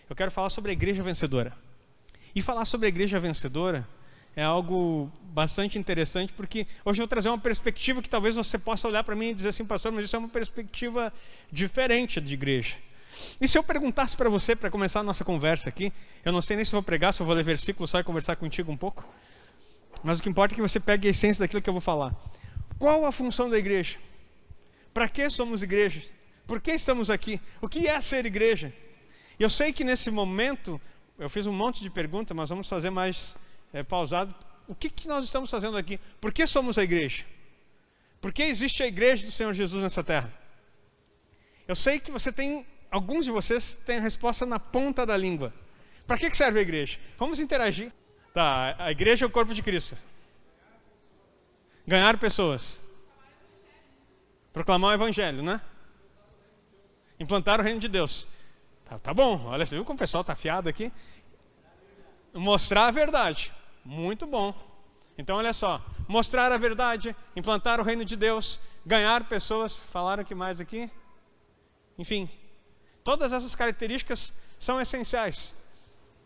Eu quero falar sobre a igreja vencedora. E falar sobre a igreja vencedora é algo bastante interessante, porque hoje eu vou trazer uma perspectiva que talvez você possa olhar para mim e dizer assim, pastor, mas isso é uma perspectiva diferente de igreja. E se eu perguntasse para você, para começar a nossa conversa aqui, eu não sei nem se vou pregar, se eu vou ler versículo só e conversar contigo um pouco, mas o que importa é que você pegue a essência daquilo que eu vou falar. Qual a função da igreja? Para que somos igreja? Por que estamos aqui? O que é ser igreja? E eu sei que nesse momento, eu fiz um monte de perguntas, mas vamos fazer mais pausado. O que nós estamos fazendo aqui? Por que somos a igreja? Por que existe a igreja do Senhor Jesus nessa terra? Eu sei que alguns de vocês têm a resposta na ponta da língua. Para que serve a igreja? Vamos interagir. Tá, a igreja é o corpo de Cristo. Ganhar pessoas. Proclamar o evangelho, né? Implantar o reino de Deus. Tá bom, olha, você viu como o pessoal está afiado aqui? Mostrar a verdade. Muito bom. Então, olha só. Mostrar a verdade, implantar o reino de Deus, ganhar pessoas. Falaram o que mais aqui? Enfim, todas essas características são essenciais.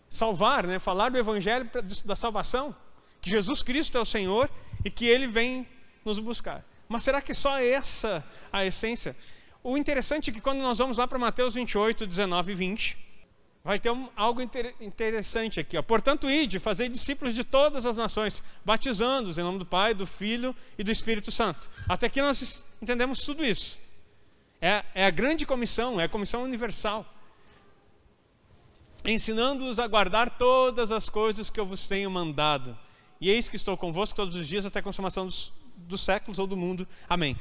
Salvar, né? Falar do evangelho da salvação, que Jesus Cristo é o Senhor e que Ele vem nos buscar. Mas será que só essa a essência? O interessante é que quando nós vamos lá para Mateus 28, 19 e 20, vai ter algo interessante aqui. Portanto, ide, fazei discípulos de todas as nações, batizando-os em nome do Pai, do Filho e do Espírito Santo. Até aqui nós entendemos tudo isso. É a grande comissão, é a comissão universal. Ensinando-os a guardar todas as coisas que eu vos tenho mandado. E eis que estou convosco todos os dias até a consumação dos séculos ou do mundo. Amém.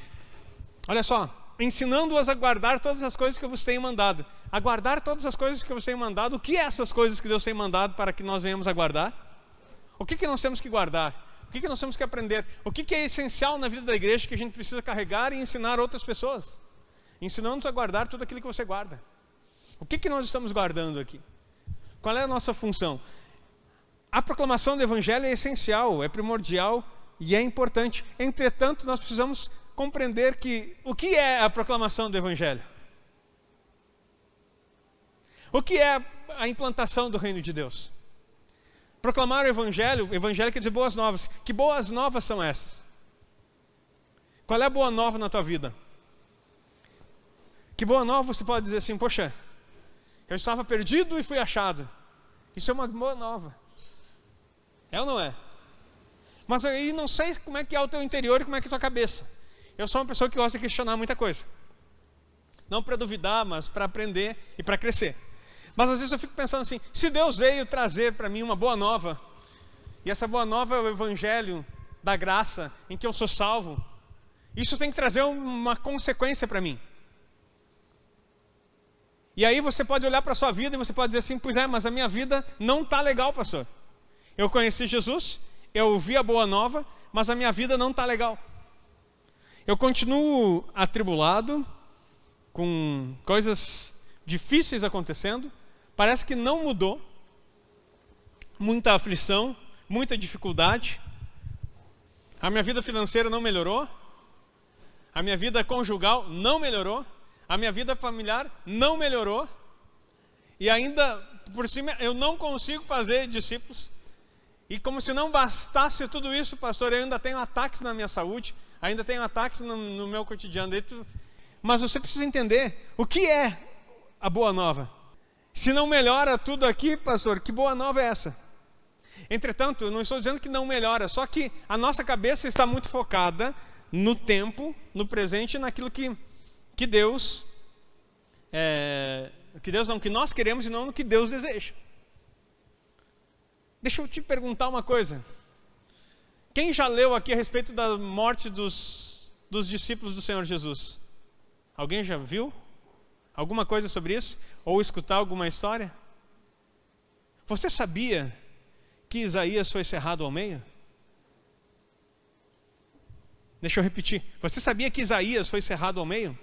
Olha só, ensinando-os a guardar todas as coisas que eu vos tenho mandado. A guardar todas as coisas que eu vos tenho mandado. O que é essas coisas que Deus tem mandado para que nós venhamos a guardar? O que nós temos que guardar? O que nós temos que aprender? O que é essencial na vida da igreja que a gente precisa carregar e ensinar outras pessoas? Ensinando-nos a guardar tudo aquilo que você guarda. O que nós estamos guardando aqui? Qual é a nossa função? A proclamação do evangelho é essencial, é primordial e é importante. Entretanto, nós precisamos compreender o que é a proclamação do evangelho? O que é a implantação do reino de Deus? Proclamar o evangelho quer dizer boas novas. Que boas novas são essas? Qual é a boa nova na tua vida? Que boa nova você pode dizer assim, poxa, eu estava perdido e fui achado. Isso é uma boa nova. É ou não é? Mas aí não sei como é que é o teu interior e como é que é a tua cabeça. Eu sou uma pessoa que gosta de questionar muita coisa. Não para duvidar, mas para aprender e para crescer. Mas às vezes eu fico pensando assim, se Deus veio trazer para mim uma boa nova, e essa boa nova é o evangelho da graça, em que eu sou salvo, isso tem que trazer uma consequência para mim. E aí você pode olhar para a sua vida e você pode dizer assim, pois é, mas a minha vida não está legal, pastor. Eu conheci Jesus, eu ouvi a boa nova, mas a minha vida não está legal. Eu continuo atribulado, com coisas difíceis acontecendo, parece que não mudou, muita aflição, muita dificuldade, a minha vida financeira não melhorou, a minha vida conjugal não melhorou, a minha vida familiar não melhorou, e ainda por cima eu não consigo fazer discípulos, e como se não bastasse tudo isso, pastor, eu ainda tenho ataques na minha saúde, ainda tenho ataques no meu cotidiano, mas você precisa entender o que é a boa nova. Se não melhora tudo aqui, pastor, que boa nova é essa? Entretanto, eu não estou dizendo que não melhora, só que a nossa cabeça está muito focada no tempo, no presente, naquilo que Deus, que nós queremos e não no que Deus deseja. Deixa eu te perguntar uma coisa. Quem já leu aqui a respeito da morte dos discípulos do Senhor Jesus? Alguém já viu alguma coisa sobre isso? Ou escutar alguma história? Você sabia que Isaías foi cerrado ao meio? Deixa eu repetir. Você sabia que Isaías foi cerrado ao meio?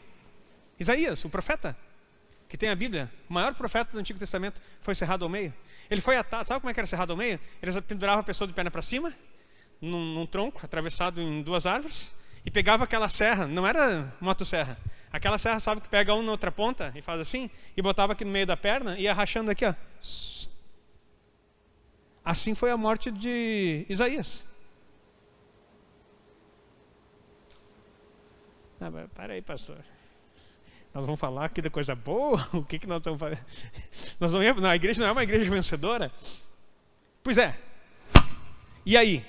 Isaías, o profeta, que tem a Bíblia, o maior profeta do Antigo Testamento, foi cerrado ao meio. Ele foi atado, sabe como é que era cerrado ao meio? Eles penduravam a pessoa de perna para cima, num tronco atravessado em duas árvores, e pegava aquela serra, não era motosserra, Aquela serra, sabe, que pega um na outra ponta e faz assim, e botava aqui no meio da perna e ia rachando aqui, ó. Assim foi a morte de Isaías. Não, para aí, pastor. Nós vamos falar aqui da coisa boa? O que nós estamos fazendo? A igreja não é uma igreja vencedora? Pois é. E aí?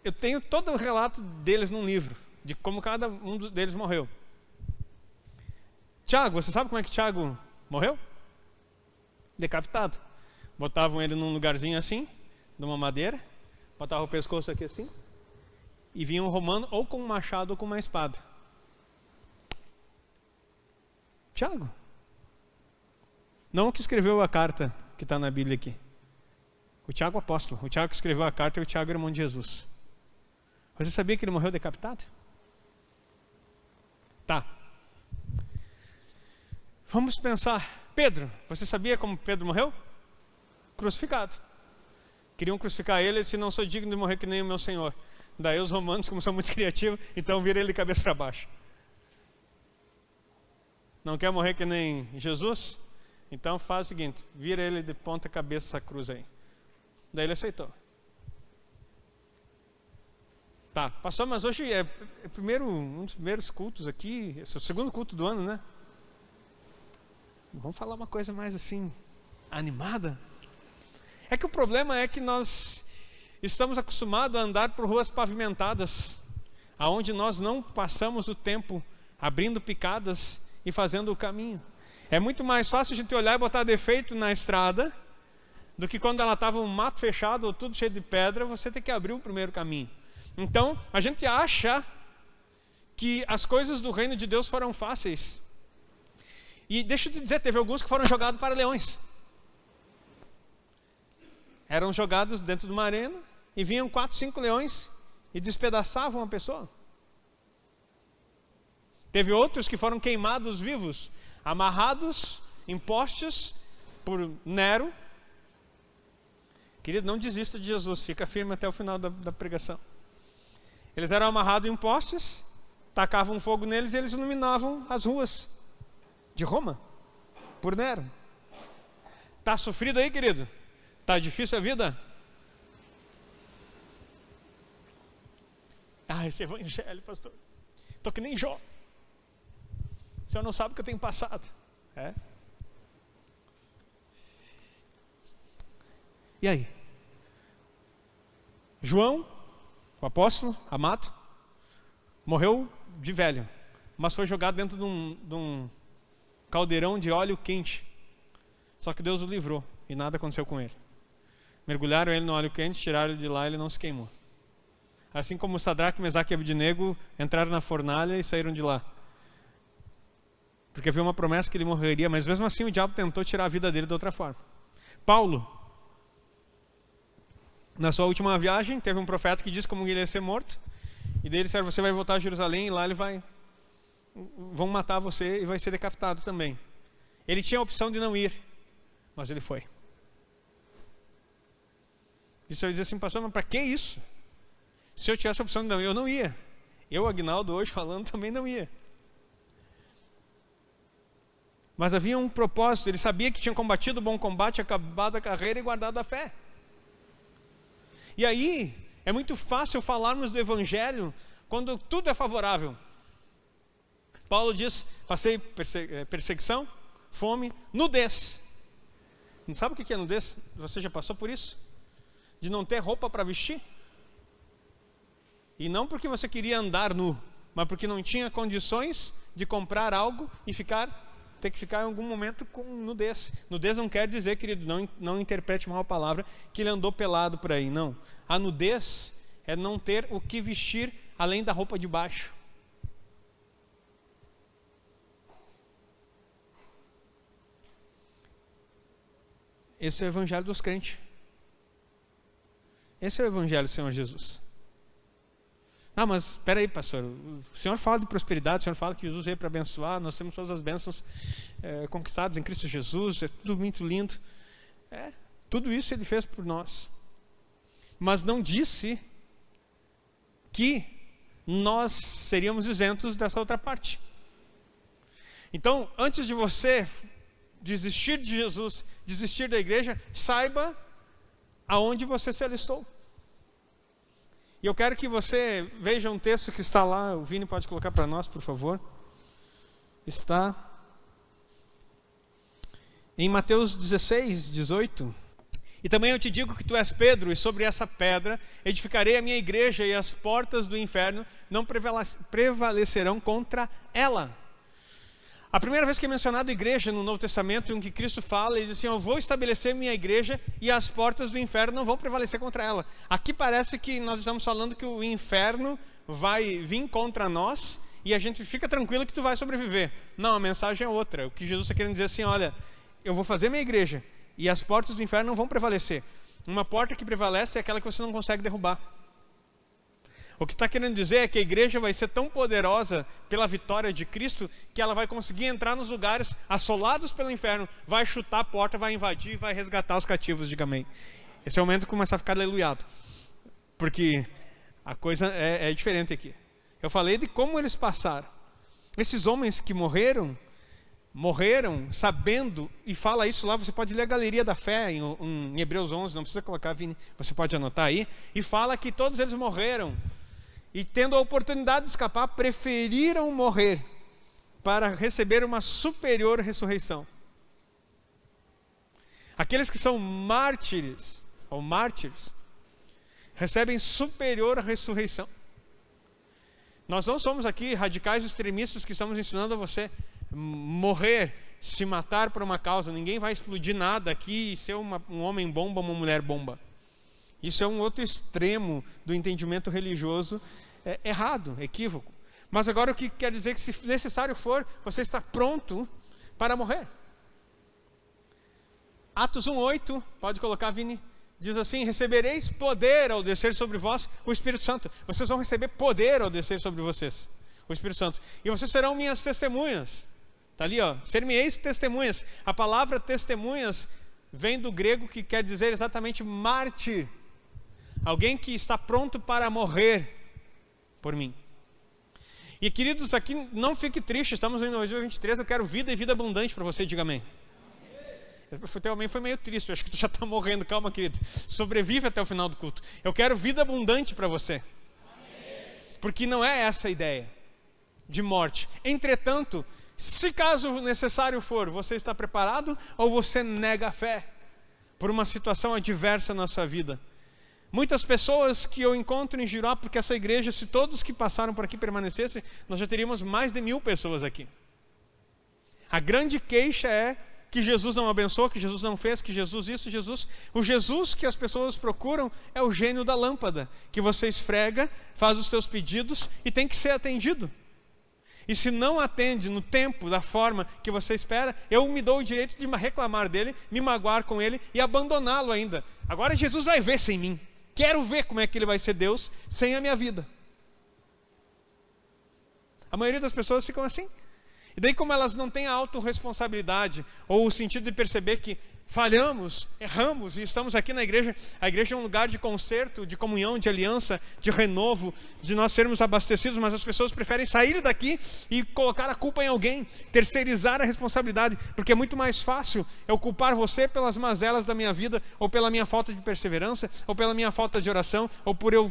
Eu tenho todo o relato deles num livro, de como cada um deles morreu. Tiago, você sabe como é que Tiago morreu? Decapitado. Botavam ele num lugarzinho assim, numa madeira, botavam o pescoço aqui assim, e vinha um romano ou com um machado ou com uma espada. Tiago. Não o que escreveu a carta que está na Bíblia aqui. O Tiago apóstolo. O Tiago que escreveu a carta é o Tiago, irmão de Jesus. Você sabia que ele morreu decapitado? Tá. Vamos pensar. Pedro, você sabia como Pedro morreu? Crucificado. Queriam crucificar ele, se não sou digno de morrer que nem o meu Senhor. Daí os romanos, como são muito criativos, então viram ele de cabeça para baixo. Não quer morrer que nem Jesus? Então faz o seguinte, vira ele de ponta cabeça essa cruz aí. Daí ele aceitou. Tá, pastor, mas hoje é um dos primeiros cultos aqui, esse é o segundo culto do ano, né? Vamos falar uma coisa mais assim, animada? É que o problema é que nós estamos acostumados a andar por ruas pavimentadas, aonde nós não passamos o tempo abrindo picadas e fazendo o caminho. É muito mais fácil a gente olhar e botar defeito na estrada do que quando ela estava um mato fechado ou tudo cheio de pedra, você tem que abrir o primeiro caminho. Então, a gente acha que as coisas do reino de Deus foram fáceis. E deixa eu te dizer, teve alguns que foram jogados para leões. Eram jogados dentro de uma arena e vinham 4, 5 leões e despedaçavam a pessoa. Teve outros que foram queimados vivos, amarrados em postes por Nero. Querido, não desista de Jesus, fica firme até o final da pregação. Eles eram amarrados em postes, tacavam fogo neles e eles iluminavam as ruas de Roma, por Nero. Está sofrido aí, querido? Está difícil a vida? Esse evangelho, pastor. Estou que nem Jó. O senhor não sabe o que eu tenho passado. E aí? João, o apóstolo, amado, morreu de velho, mas foi jogado dentro de um caldeirão de óleo quente. Só que Deus o livrou e nada aconteceu com ele. Mergulharam ele no óleo quente, tiraram ele de lá e ele não se queimou. Assim como Sadraque, Mesaque e Abednego entraram na fornalha e saíram de lá. Porque havia uma promessa que ele morreria, mas mesmo assim o diabo tentou tirar a vida dele de outra forma. Paulo, na sua última viagem, teve um profeta que disse como ele ia ser morto. E daí ele disse, você vai voltar a Jerusalém e lá vão matar você e vai ser decapitado também. Ele tinha a opção de não ir, mas ele foi. E o senhor diz assim, pastor, mas para que isso? Se eu tivesse a opção de não ir, eu não ia. Eu, Aguinaldo, hoje falando, também não ia. Mas havia um propósito, ele sabia que tinha combatido o bom combate, acabado a carreira e guardado a fé. E aí, é muito fácil falarmos do Evangelho quando tudo é favorável. Paulo diz, passei perseguição, fome, nudez. Não sabe o que é nudez? Você já passou por isso? De não ter roupa para vestir? E não porque você queria andar nu, mas porque não tinha condições de comprar algo e ter que ficar em algum momento com nudez. Nudez não quer dizer, querido, não interprete mal a palavra, que ele andou pelado por aí, não. A nudez é não ter o que vestir além da roupa de baixo. Esse é o evangelho dos crentes. Esse é o evangelho do Senhor Jesus. Mas espera aí, pastor, o senhor fala de prosperidade, o senhor fala que Jesus veio para abençoar, nós temos todas as bênçãos conquistadas em Cristo Jesus, é tudo muito lindo. Tudo isso ele fez por nós. Mas não disse que nós seríamos isentos dessa outra parte. Então, antes de você desistir de Jesus, desistir da igreja, saiba aonde você se alistou. E eu quero que você veja um texto que está lá, o Vini pode colocar para nós, por favor. Está em Mateus 16, 18. E também eu te digo que tu és Pedro, e sobre essa pedra edificarei a minha igreja, e as portas do inferno não prevalecerão contra ela. A primeira vez que é mencionado igreja no Novo Testamento, em que Cristo fala, ele diz assim: eu vou estabelecer minha igreja e as portas do inferno não vão prevalecer contra ela. Aqui parece que nós estamos falando que o inferno vai vir contra nós e a gente fica tranquilo que tu vai sobreviver. Não, a mensagem é outra. O que Jesus está querendo dizer assim: olha, eu vou fazer minha igreja e as portas do inferno não vão prevalecer. Uma porta que prevalece é aquela que você não consegue derrubar. O que está querendo dizer é que a igreja vai ser tão poderosa pela vitória de Cristo que ela vai conseguir entrar nos lugares assolados pelo inferno, vai chutar a porta, vai invadir e vai resgatar os cativos, diga amém. Esse é o momento que começa a ficar aleluiado, porque a coisa é diferente aqui. Eu falei de como eles passaram. Esses homens que morreram sabendo, e fala isso lá, você pode ler a Galeria da Fé em Hebreus 11, não precisa colocar, Vini, você pode anotar aí, e fala que todos eles morreram, e tendo a oportunidade de escapar, preferiram morrer para receber uma superior ressurreição. Aqueles que são mártires, ou mártires, recebem superior ressurreição. Nós não somos aqui radicais extremistas que estamos ensinando a você morrer, se matar por uma causa. Ninguém vai explodir nada aqui e ser um homem bomba, uma mulher bomba. Isso é um outro extremo do entendimento religioso errado, equívoco. Mas agora o que quer dizer que, se necessário for, você está pronto para morrer. Atos 1:8, pode colocar, Vini, diz assim: recebereis poder ao descer sobre vós o Espírito Santo. Vocês vão receber poder ao descer sobre vocês o Espírito Santo, e vocês serão minhas testemunhas. Está ali, ó, ser-me-eis testemunhas. A palavra testemunhas vem do grego, que quer dizer exatamente mártir, alguém que está pronto para morrer por mim. E queridos, aqui não fique triste, estamos em 2023, eu quero vida e vida abundante para você, diga amém. O teu amém foi meio triste, eu acho que tu já está morrendo. Calma, querido, sobrevive até o final do culto. Eu quero vida abundante para você, porque não é essa a ideia de morte. Entretanto, se caso necessário for, você está preparado ou você nega a fé por uma situação adversa na sua vida? Muitas pessoas que eu encontro em Giró, porque essa igreja, se todos que passaram por aqui permanecessem, nós já teríamos mais de 1000 pessoas aqui. A grande queixa é que Jesus não abençoou, que Jesus não fez, que Jesus isso, Jesus... O Jesus que as pessoas procuram é o gênio da lâmpada, que você esfrega, faz os teus pedidos e tem que ser atendido. E se não atende no tempo, da forma que você espera, eu me dou o direito de reclamar dele, me magoar com ele e abandoná-lo ainda. Agora Jesus vai ver sem mim. Quero ver como é que ele vai ser Deus sem a minha vida. A maioria das pessoas ficam assim. E daí, como elas não têm a autorresponsabilidade ou o sentido de perceber que falhamos, erramos e estamos aqui na igreja. A igreja é um lugar de conserto, de comunhão, de aliança, de renovo, de nós sermos abastecidos, mas as pessoas preferem sair daqui e colocar a culpa em alguém, terceirizar a responsabilidade, porque é muito mais fácil eu culpar você pelas mazelas da minha vida, ou pela minha falta de perseverança, ou pela minha falta de oração, ou por eu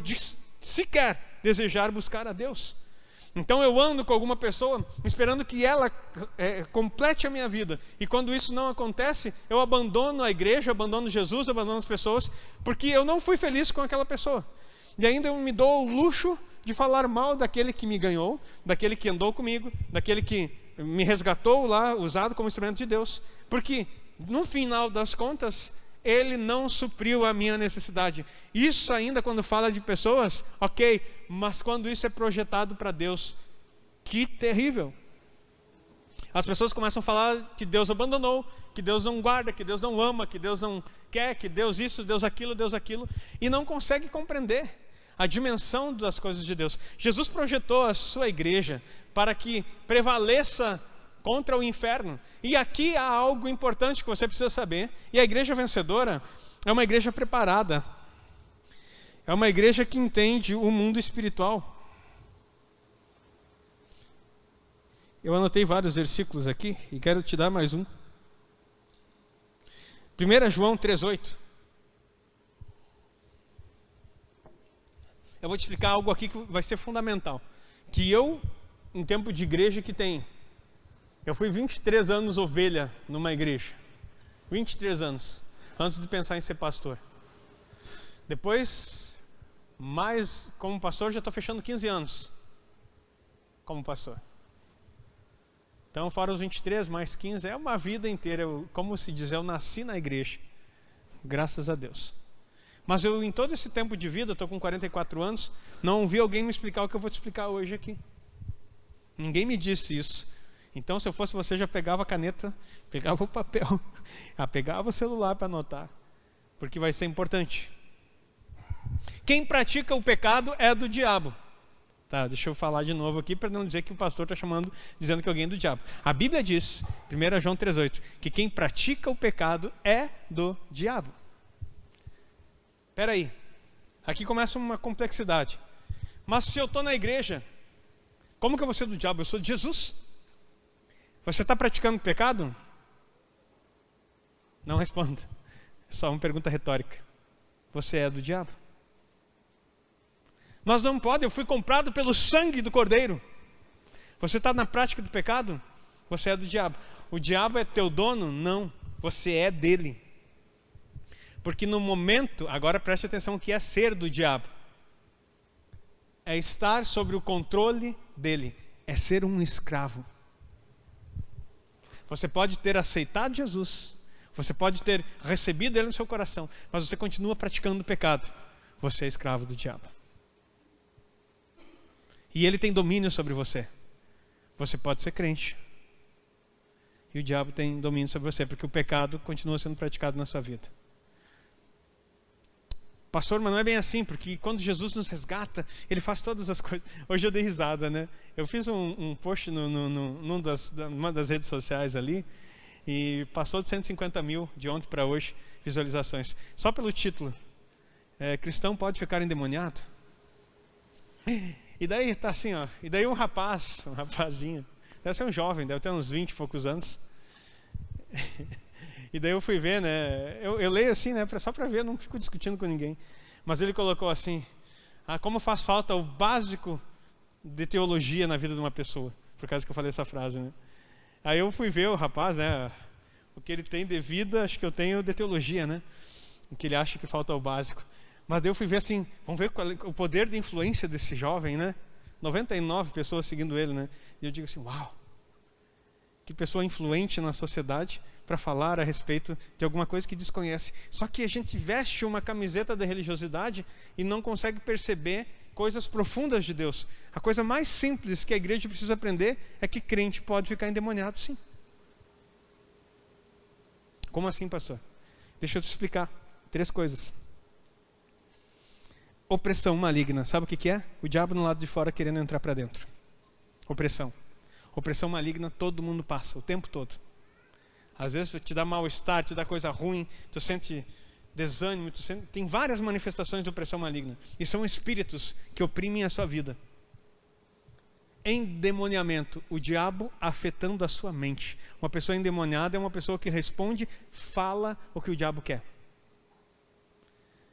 sequer desejar buscar a Deus. Então eu ando com alguma pessoa esperando que ela complete a minha vida. E quando isso não acontece, eu abandono a igreja, abandono Jesus, abandono as pessoas, porque eu não fui feliz com aquela pessoa. E ainda eu me dou o luxo de falar mal daquele que me ganhou, daquele que andou comigo, daquele que me resgatou lá, usado como instrumento de Deus. Porque no final das contas, ele não supriu a minha necessidade. Isso ainda quando fala de pessoas, ok, mas quando isso é projetado para Deus, que terrível. As pessoas começam a falar que Deus abandonou, que Deus não guarda, que Deus não ama, que Deus não quer, que Deus isso, Deus aquilo, e não consegue compreender a dimensão das coisas de Deus. Jesus projetou a sua igreja para que prevaleça contra o inferno. E aqui há algo importante que você precisa saber. E a igreja vencedora é uma igreja preparada. É uma igreja que entende o mundo espiritual. Eu anotei vários versículos aqui e quero te dar mais um. 1 João 3,8. Eu vou te explicar algo aqui que vai ser fundamental. Que eu, em tempo de igreja que tem, eu fui 23 anos ovelha numa igreja. 23 anos, antes de pensar em ser pastor. Depois, mais como pastor, já estou fechando 15 anos como pastor. Então, fora os 23, mais 15, é uma vida inteira. Como se diz, eu nasci na igreja. Graças a Deus. Mas eu, em todo esse tempo de vida, estou com 44 anos, não ouvi alguém me explicar o que eu vou te explicar hoje aqui. Ninguém me disse isso. Então, se eu fosse você, já pegava a caneta, pegava o papel, pegava o celular para anotar, porque vai ser importante. Quem pratica o pecado é do diabo. Tá, deixa eu falar de novo aqui para não dizer que o pastor está dizendo que alguém é do diabo. A Bíblia diz, 1 João 3,8, que quem pratica o pecado é do diabo. Espera aí, aqui começa uma complexidade. Mas se eu estou na igreja, como que eu vou ser do diabo? Eu sou de Jesus. Você está praticando pecado? Não responda. É só uma pergunta retórica. Você é do diabo. Mas não pode, eu fui comprado pelo sangue do Cordeiro. Você está na prática do pecado? Você é do diabo. O diabo é teu dono? Não, você é dele. Porque no momento, agora preste atenção o que é ser do diabo. É estar sob o controle dele. É ser um escravo. Você pode ter aceitado Jesus. Você pode ter recebido ele no seu coração. Mas você continua praticando o pecado. Você é escravo do diabo. E ele tem domínio sobre você. Você pode ser crente. E o diabo tem domínio sobre você. Porque o pecado continua sendo praticado na sua vida. Pastor, mas não é bem assim. Porque quando Jesus nos resgata, ele faz todas as coisas. Hoje eu dei risada, né? Eu fiz um post numa das redes sociais ali. E passou de 150 mil de ontem para hoje visualizações. Só pelo título. Cristão pode ficar endemoniado? E daí tá assim, ó. E daí um rapazinho, deve ser um jovem, deve ter uns 20 e poucos anos. E daí eu fui ver, né? Eu leio assim, né? Só para ver, não fico discutindo com ninguém. Mas ele colocou assim: como faz falta o básico de teologia na vida de uma pessoa. Por causa que eu falei essa frase, né? Aí eu fui ver o rapaz, né? O que ele tem de vida, acho que eu tenho de teologia, né? O que ele acha que falta o básico. Mas daí eu fui ver assim, vamos ver qual é o poder de influência desse jovem, né? 99 pessoas seguindo ele, né? E eu digo assim, uau! Que pessoa influente na sociedade para falar a respeito de alguma coisa que desconhece. Só que a gente veste uma camiseta da religiosidade e não consegue perceber coisas profundas de Deus. A coisa mais simples que a igreja precisa aprender é que crente pode ficar endemoniado, sim. Como assim, pastor? Deixa eu te explicar. 3 coisas. Opressão maligna. Sabe o que é? O diabo no lado de fora querendo entrar para dentro. Opressão. Opressão maligna todo mundo passa, o tempo todo. Às vezes te dá mal-estar, te dá coisa ruim, tu sente desânimo, tem várias manifestações de opressão maligna. E são espíritos que oprimem a sua vida. Endemoniamento, o diabo afetando a sua mente. Uma pessoa endemoniada é uma pessoa que responde, fala o que o diabo quer.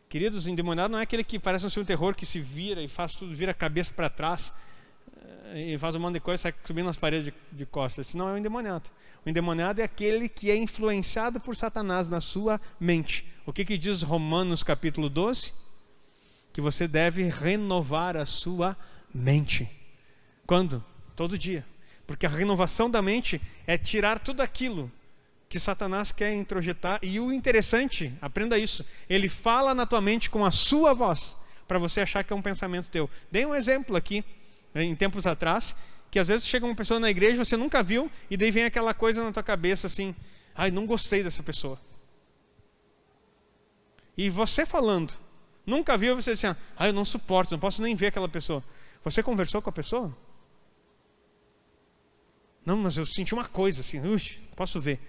Queridos, o endemoniado não é aquele que parece um filme de terror que se vira e faz tudo, vira a cabeça para trás e faz um monte de coisa e sai subindo nas paredes de costas. Esse não é o endemoniado. O endemoniado é aquele que é influenciado por Satanás na sua mente. O que diz Romanos capítulo 12? Que você deve renovar a sua mente. Quando? Todo dia. Porque a renovação da mente é tirar tudo aquilo que Satanás quer introjetar. E o interessante, aprenda isso, ele fala na tua mente com a sua voz, para você achar que é um pensamento teu. Dei um exemplo aqui, em tempos atrás, que às vezes chega uma pessoa na igreja, você nunca viu, e daí vem aquela coisa na tua cabeça assim, não gostei dessa pessoa. E você falando, nunca viu, você diz assim, eu não suporto, não posso nem ver aquela pessoa. Você conversou com a pessoa? Não, mas eu senti uma coisa assim, posso ver.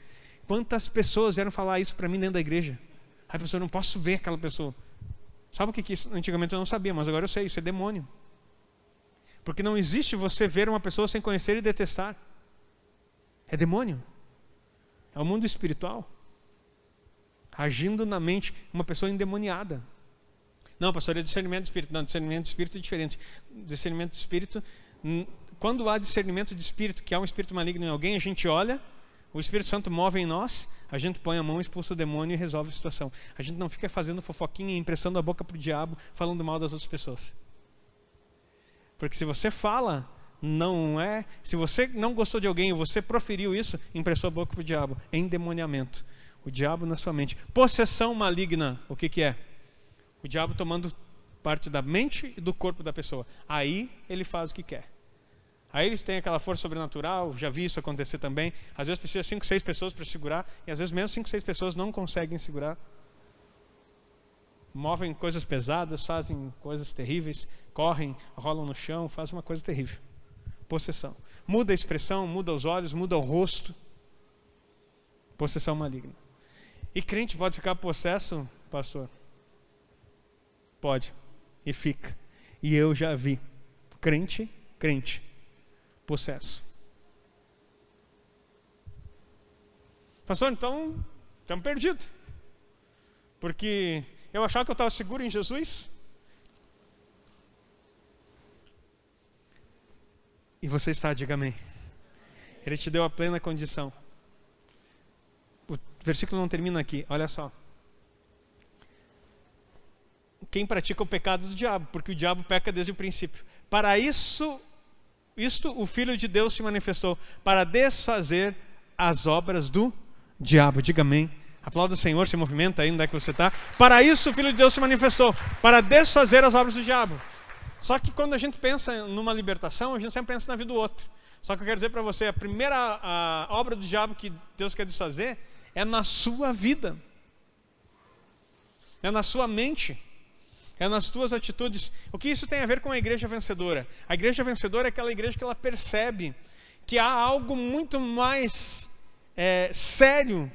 Quantas pessoas vieram falar isso para mim dentro da igreja? Professor, eu não posso ver aquela pessoa. Sabe o que antigamente eu não sabia, mas agora eu sei, isso é demônio. Porque não existe você ver uma pessoa sem conhecer e detestar. É demônio. É o mundo espiritual. Agindo na mente, uma pessoa endemoniada. Não, pastor, é discernimento de espírito. Não, discernimento de espírito é diferente. Discernimento de espírito, quando há discernimento de espírito, que há um espírito maligno em alguém, a gente olha, o Espírito Santo move em nós, a gente põe a mão, expulsa o demônio e resolve a situação. A gente não fica fazendo fofoquinha e emprestando a boca para o diabo, falando mal das outras pessoas. Porque se você fala, se você não gostou de alguém, você proferiu isso, emprestou a boca para o diabo. É endemoniamento. O diabo na sua mente. Possessão maligna, o que é? O diabo tomando parte da mente e do corpo da pessoa. Aí ele faz o que quer. Aí eles têm aquela força sobrenatural, já vi isso acontecer também. Às vezes precisa 5, 6 pessoas para segurar, e às vezes menos 5, 6 pessoas não conseguem segurar. Movem coisas pesadas, fazem coisas terríveis, correm, rolam no chão, fazem uma coisa terrível. Possessão. Muda a expressão, muda os olhos, muda o rosto. Possessão maligna. E crente pode ficar possesso, pastor? Pode. E fica. E eu já vi. Crente, possesso. Pastor, então, estamos perdidos. Porque eu achava que eu estava seguro em Jesus. E você está, diga amém. Ele te deu a plena condição. O versículo não termina aqui, olha só. Quem pratica o pecado do diabo, porque o diabo peca desde o princípio. Para isto o Filho de Deus se manifestou, para desfazer as obras do diabo. Diga amém. Aplauda o Senhor, se movimenta aí onde é que você está. Para isso o Filho de Deus se manifestou, para desfazer as obras do diabo. Só que quando a gente pensa numa libertação, a gente sempre pensa na vida do outro. Só que eu quero dizer para você, a primeira obra do diabo que Deus quer desfazer é na sua vida. É na sua mente. É nas tuas atitudes. O que isso tem a ver com a igreja vencedora? A igreja vencedora é aquela igreja que ela percebe que há algo muito mais sério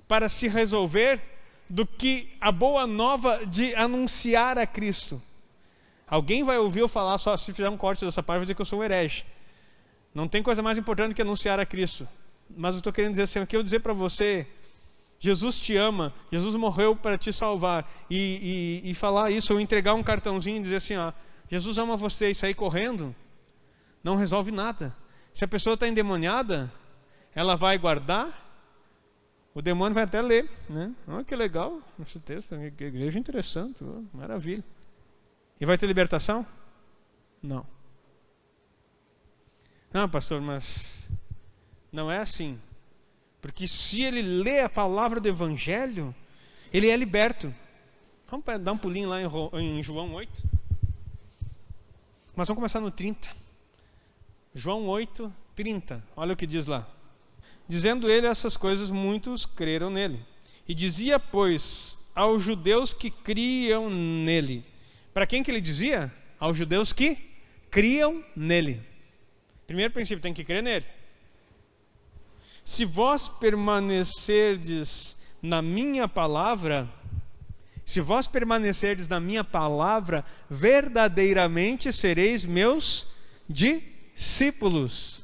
para se resolver do que a boa nova de anunciar a Cristo. Alguém vai ouvir eu falar, só se fizer um corte dessa parte, vai dizer que eu sou um herege. Não tem coisa mais importante que anunciar a Cristo. Mas eu estou querendo dizer assim, eu quero dizer para você, Jesus te ama, Jesus morreu para te salvar, e falar isso, ou entregar um cartãozinho e dizer assim, ó, Jesus ama você, e sair correndo, não resolve nada. Se a pessoa está endemoniada, ela vai guardar, o demônio vai até ler, né? Oh, que legal, esse texto, que igreja interessante, oh, maravilha. E vai ter libertação? Não. Não, pastor, mas não é assim. Porque se ele lê a palavra do Evangelho, ele é liberto. Vamos dar um pulinho lá em João 8. Mas vamos começar no 30. João 8, 30. Olha o que diz lá. Dizendo ele essas coisas, muitos creram nele. E dizia, pois, aos judeus que criam nele. Para quem que ele dizia? Aos judeus que criam nele. Primeiro princípio, tem que crer nele. Se vós permanecerdes na minha palavra, verdadeiramente sereis meus discípulos.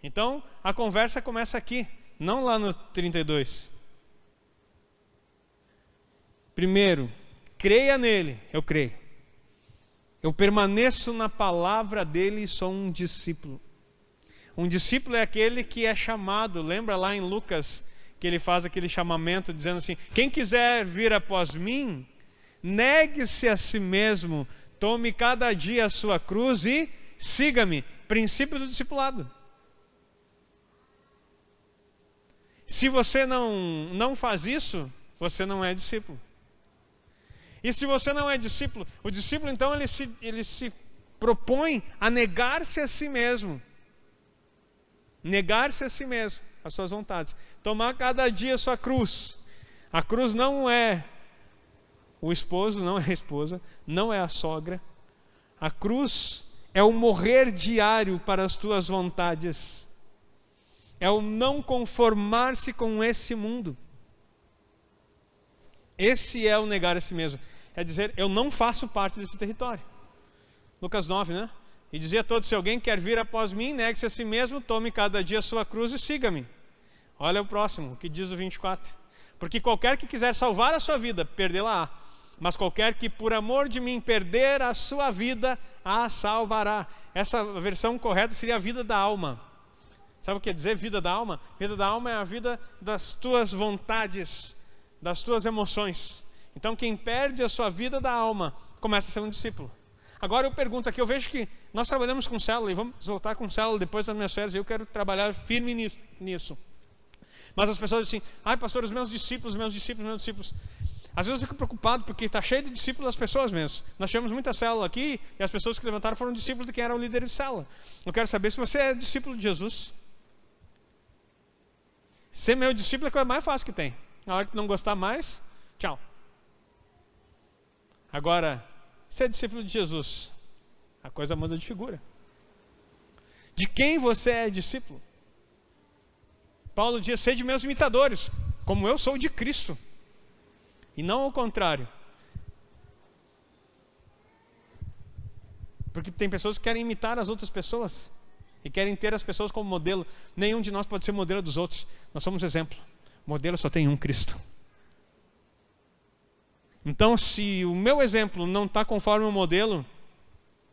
Então, a conversa começa aqui, não lá no 32. Primeiro, creia nele, eu creio. Eu permaneço na palavra dele e sou um discípulo. Um discípulo é aquele que é chamado, lembra lá em Lucas, que ele faz aquele chamamento dizendo assim, quem quiser vir após mim, negue-se a si mesmo, tome cada dia a sua cruz e siga-me. Princípio do discipulado. Se você não faz isso, você não é discípulo. E se você não é discípulo, o discípulo então ele se propõe a negar-se a si mesmo. Negar-se a si mesmo, as suas vontades. Tomar cada dia a sua cruz. A cruz não é o esposo, não é a esposa, não é a sogra. A cruz é o morrer diário para as tuas vontades. É o não conformar-se com esse mundo. Esse é o negar a si mesmo. É dizer, eu não faço parte desse território. Lucas 9, né? e dizia a todos: se alguém quer vir após mim, negue-se a si mesmo, tome cada dia a sua cruz e siga-me. Olha o próximo, o que diz o 24. Porque qualquer que quiser salvar a sua vida, perdê-la-á. Mas qualquer que por amor de mim perder a sua vida, a salvará. Essa versão correta seria a vida da alma. Sabe o que quer dizer vida da alma? Vida da alma é a vida das tuas vontades, das tuas emoções. Então quem perde a sua vida da alma, começa a ser um discípulo. Agora eu pergunto aqui, eu vejo que nós trabalhamos com célula, e vamos voltar com célula depois das minhas férias, e eu quero trabalhar firme nisso. Mas as pessoas dizem assim: pastor, os meus discípulos. Às vezes eu fico preocupado, porque está cheio de discípulos das pessoas mesmo. Nós tivemos muita célula aqui, e as pessoas que levantaram foram discípulos de quem era o líder de célula. Eu quero saber se você é discípulo de Jesus. Ser meu discípulo é a coisa mais fácil que tem. Na hora que não gostar mais, tchau. Agora, ser discípulo de Jesus, a coisa muda de figura. De quem você é discípulo? Paulo diz: sede meus imitadores, como eu sou de Cristo. E não ao contrário. Porque tem pessoas que querem imitar as outras pessoas e querem ter as pessoas como modelo. Nenhum de nós pode ser modelo dos outros. Nós somos exemplo. Modelo só tem um: Cristo. Então, se o meu exemplo não está conforme o modelo,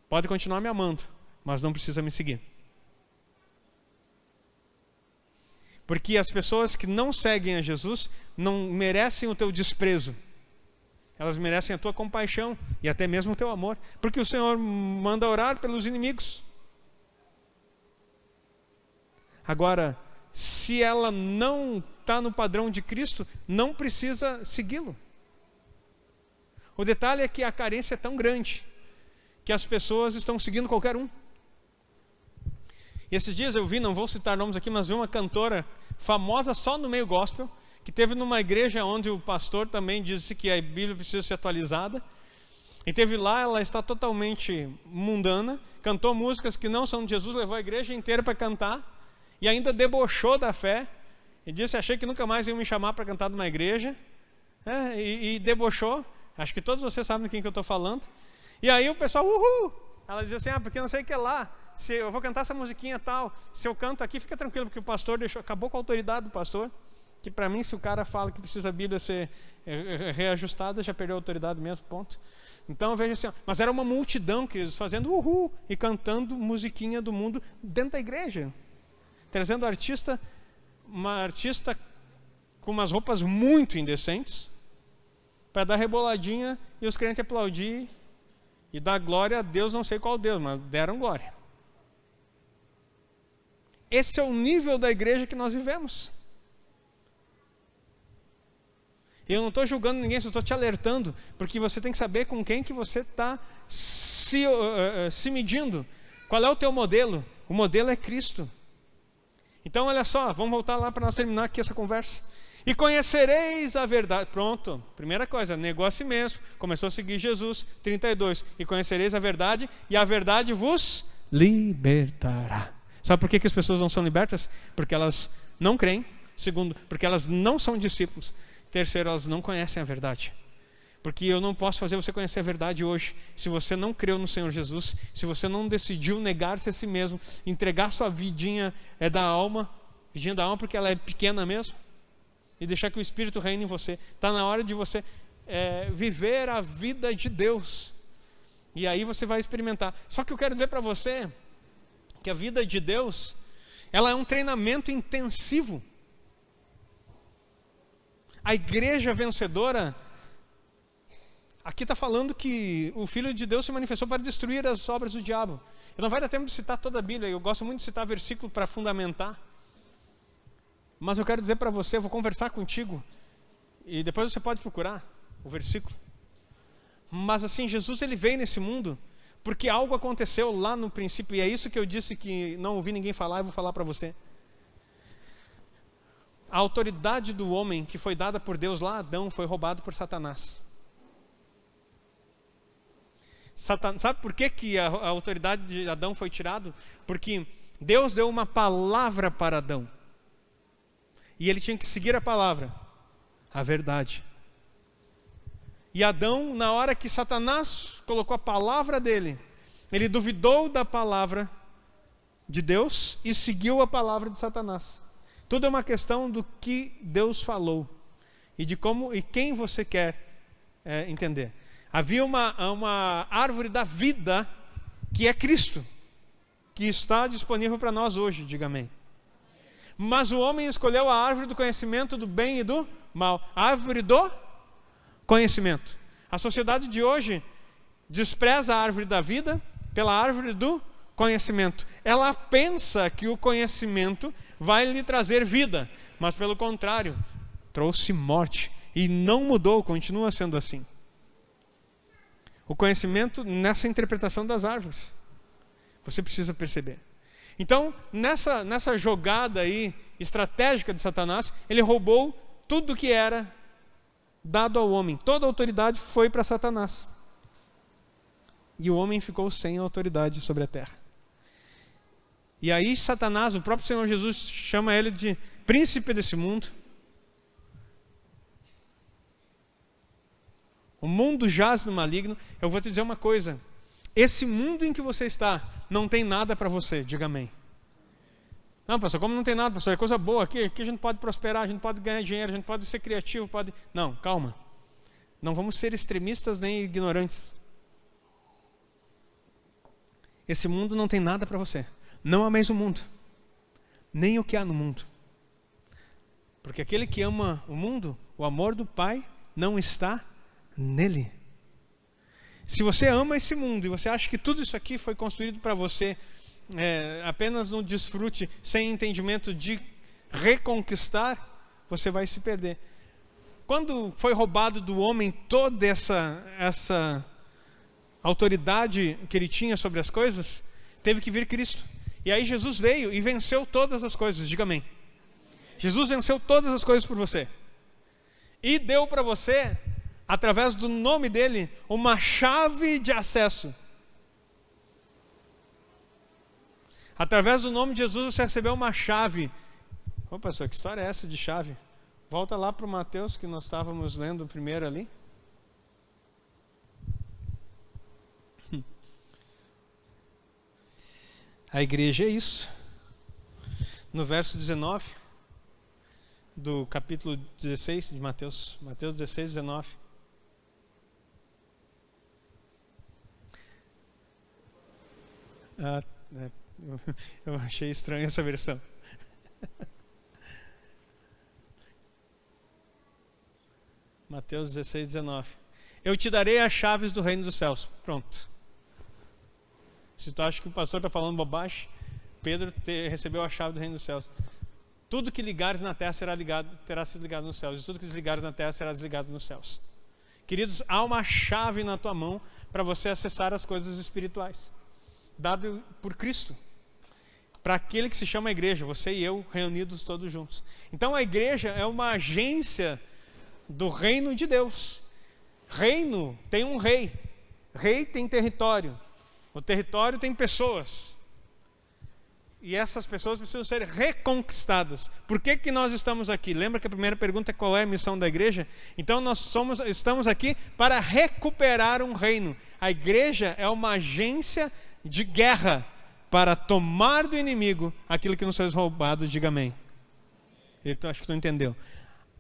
pode continuar me amando, mas não precisa me seguir. Porque as pessoas que não seguem a Jesus não merecem o teu desprezo. Elas merecem a tua compaixão e até mesmo o teu amor. Porque o Senhor manda orar pelos inimigos. Agora, se ela não está no padrão de Cristo, não precisa segui-lo. O detalhe é que a carência é tão grande que as pessoas estão seguindo qualquer um. E esses dias eu vi, não vou citar nomes aqui, mas vi uma cantora famosa só no meio gospel, que teve numa igreja onde o pastor também disse que a Bíblia precisa ser atualizada. E teve lá, ela está totalmente mundana, cantou músicas que não são de Jesus, levou a igreja inteira para cantar, e ainda debochou da fé, e disse: achei que nunca mais iam me chamar para cantar numa igreja, e debochou. Acho que todos vocês sabem de quem que eu estou falando. E aí o pessoal, uhul! Ela dizia assim: porque não sei o que é lá, se eu vou cantar essa musiquinha tal, se eu canto aqui, fica tranquilo, porque o pastor acabou com a autoridade do pastor, que para mim, se o cara fala que precisa a Bíblia ser reajustada, já perdeu a autoridade mesmo, ponto. Então eu vejo assim, mas era uma multidão que eles fazendo uhul e cantando musiquinha do mundo dentro da igreja, trazendo uma artista com umas roupas muito indecentes, para dar reboladinha e os crentes aplaudir e dar glória a Deus, não sei qual Deus, mas deram glória. Esse é o nível da igreja que nós vivemos. Eu não estou julgando ninguém, só estou te alertando, porque você tem que saber com quem que você está se medindo. Qual é o teu modelo? O modelo é Cristo. Então olha só, vamos voltar lá para nós terminar aqui essa conversa. E conhecereis a verdade. Pronto, primeira coisa, negou a si mesmo, começou a seguir Jesus. 32, e conhecereis a verdade, e a verdade vos libertará. Sabe por que as pessoas não são libertas? Porque elas não creem. Segundo, porque elas não são discípulos. Terceiro, elas não conhecem a verdade. Porque eu não posso fazer você conhecer a verdade hoje, se você não creu no Senhor Jesus, se você não decidiu negar-se a si mesmo, entregar sua vidinha da alma, vidinha da alma porque ela é pequena mesmo, e deixar que o Espírito reine em você. Está na hora de você viver a vida de Deus. E aí você vai experimentar. Só que eu quero dizer para você que a vida de Deus, ela é um treinamento intensivo. A igreja vencedora, aqui está falando que o Filho de Deus se manifestou para destruir as obras do diabo. Eu não vai dar tempo de citar toda a Bíblia, eu gosto muito de citar versículo para fundamentar. Mas eu quero dizer para você, eu vou conversar contigo, e depois você pode procurar o versículo. Mas assim, Jesus ele veio nesse mundo, porque algo aconteceu lá no princípio, e é isso que eu disse que não ouvi ninguém falar, eu vou falar para você. A autoridade do homem que foi dada por Deus lá a Adão foi roubada por Satanás. Sabe por que a autoridade de Adão foi tirada? Porque Deus deu uma palavra para Adão. E ele tinha que seguir a palavra, a verdade. E Adão, na hora que Satanás colocou a palavra dele, Ele duvidou da palavra de Deus e seguiu a palavra de Satanás. Tudo é uma questão do que Deus falou e de como e quem você quer entender. Havia uma árvore da vida que é Cristo, que está disponível para nós hoje, diga amém. Mas o homem escolheu a árvore do conhecimento do bem e do mal, a árvore do conhecimento. A sociedade de hoje despreza a árvore da vida pela árvore do conhecimento. Ela pensa que o conhecimento vai lhe trazer vida, mas pelo contrário, trouxe morte e não mudou, continua sendo assim. O conhecimento nessa interpretação das árvores, você precisa perceber. Então, nessa jogada aí estratégica de Satanás, ele roubou tudo que era dado ao homem. Toda a autoridade foi para Satanás. E o homem ficou sem autoridade sobre a terra. E aí Satanás, o próprio Senhor Jesus, chama ele de príncipe desse mundo. O mundo jaz no maligno. Eu vou te dizer uma coisa. Esse mundo em que você está, não tem nada para você. Diga amém. Não, pastor, como não tem nada, pastor? É coisa boa aqui. Aqui a gente pode prosperar, a gente pode ganhar dinheiro, a gente pode ser criativo, pode... Não, calma. Não vamos ser extremistas nem ignorantes. Esse mundo não tem nada para você. Não ameis o mundo, nem o que há no mundo. Porque aquele que ama o mundo, o amor do Pai não está nele. Se você ama esse mundo e você acha que tudo isso aqui foi construído para você apenas no desfrute, sem entendimento de reconquistar, você vai se perder. Quando foi roubado do homem toda essa autoridade que ele tinha sobre as coisas, teve que vir Cristo. E aí Jesus veio e venceu todas as coisas, diga amém. Jesus venceu todas as coisas por você. E deu para você, através do nome dele, uma chave de acesso. Através do nome de Jesus você recebeu uma chave. Ô pastor, que história é essa de chave? Volta lá para o Mateus que nós estávamos lendo primeiro ali. A igreja é isso. No verso 19 do capítulo 16 de Mateus. Mateus 16, 19. Eu achei estranha essa versão. Mateus 16, 19. Eu te darei as chaves do reino dos céus. Pronto. Se tu acha que o pastor está falando bobagem, Pedro recebeu a chave do reino dos céus. Tudo que ligares na terra terá sido ligado nos céus. E tudo que desligares na terra será desligado nos céus. Queridos, há uma chave na tua mão para você acessar as coisas espirituais. Dado por Cristo. Para aquele que se chama igreja, você e eu reunidos todos juntos. Então a igreja é uma agência do reino de Deus. Reino tem um rei. Rei tem território. O território tem pessoas. E essas pessoas precisam ser reconquistadas. Por que nós estamos aqui? Lembra que a primeira pergunta é qual é a missão da igreja? Então estamos aqui para recuperar um reino. A igreja é uma agência de guerra para tomar do inimigo aquilo que nos foi roubado. Diga amém. Então, acho que tu entendeu.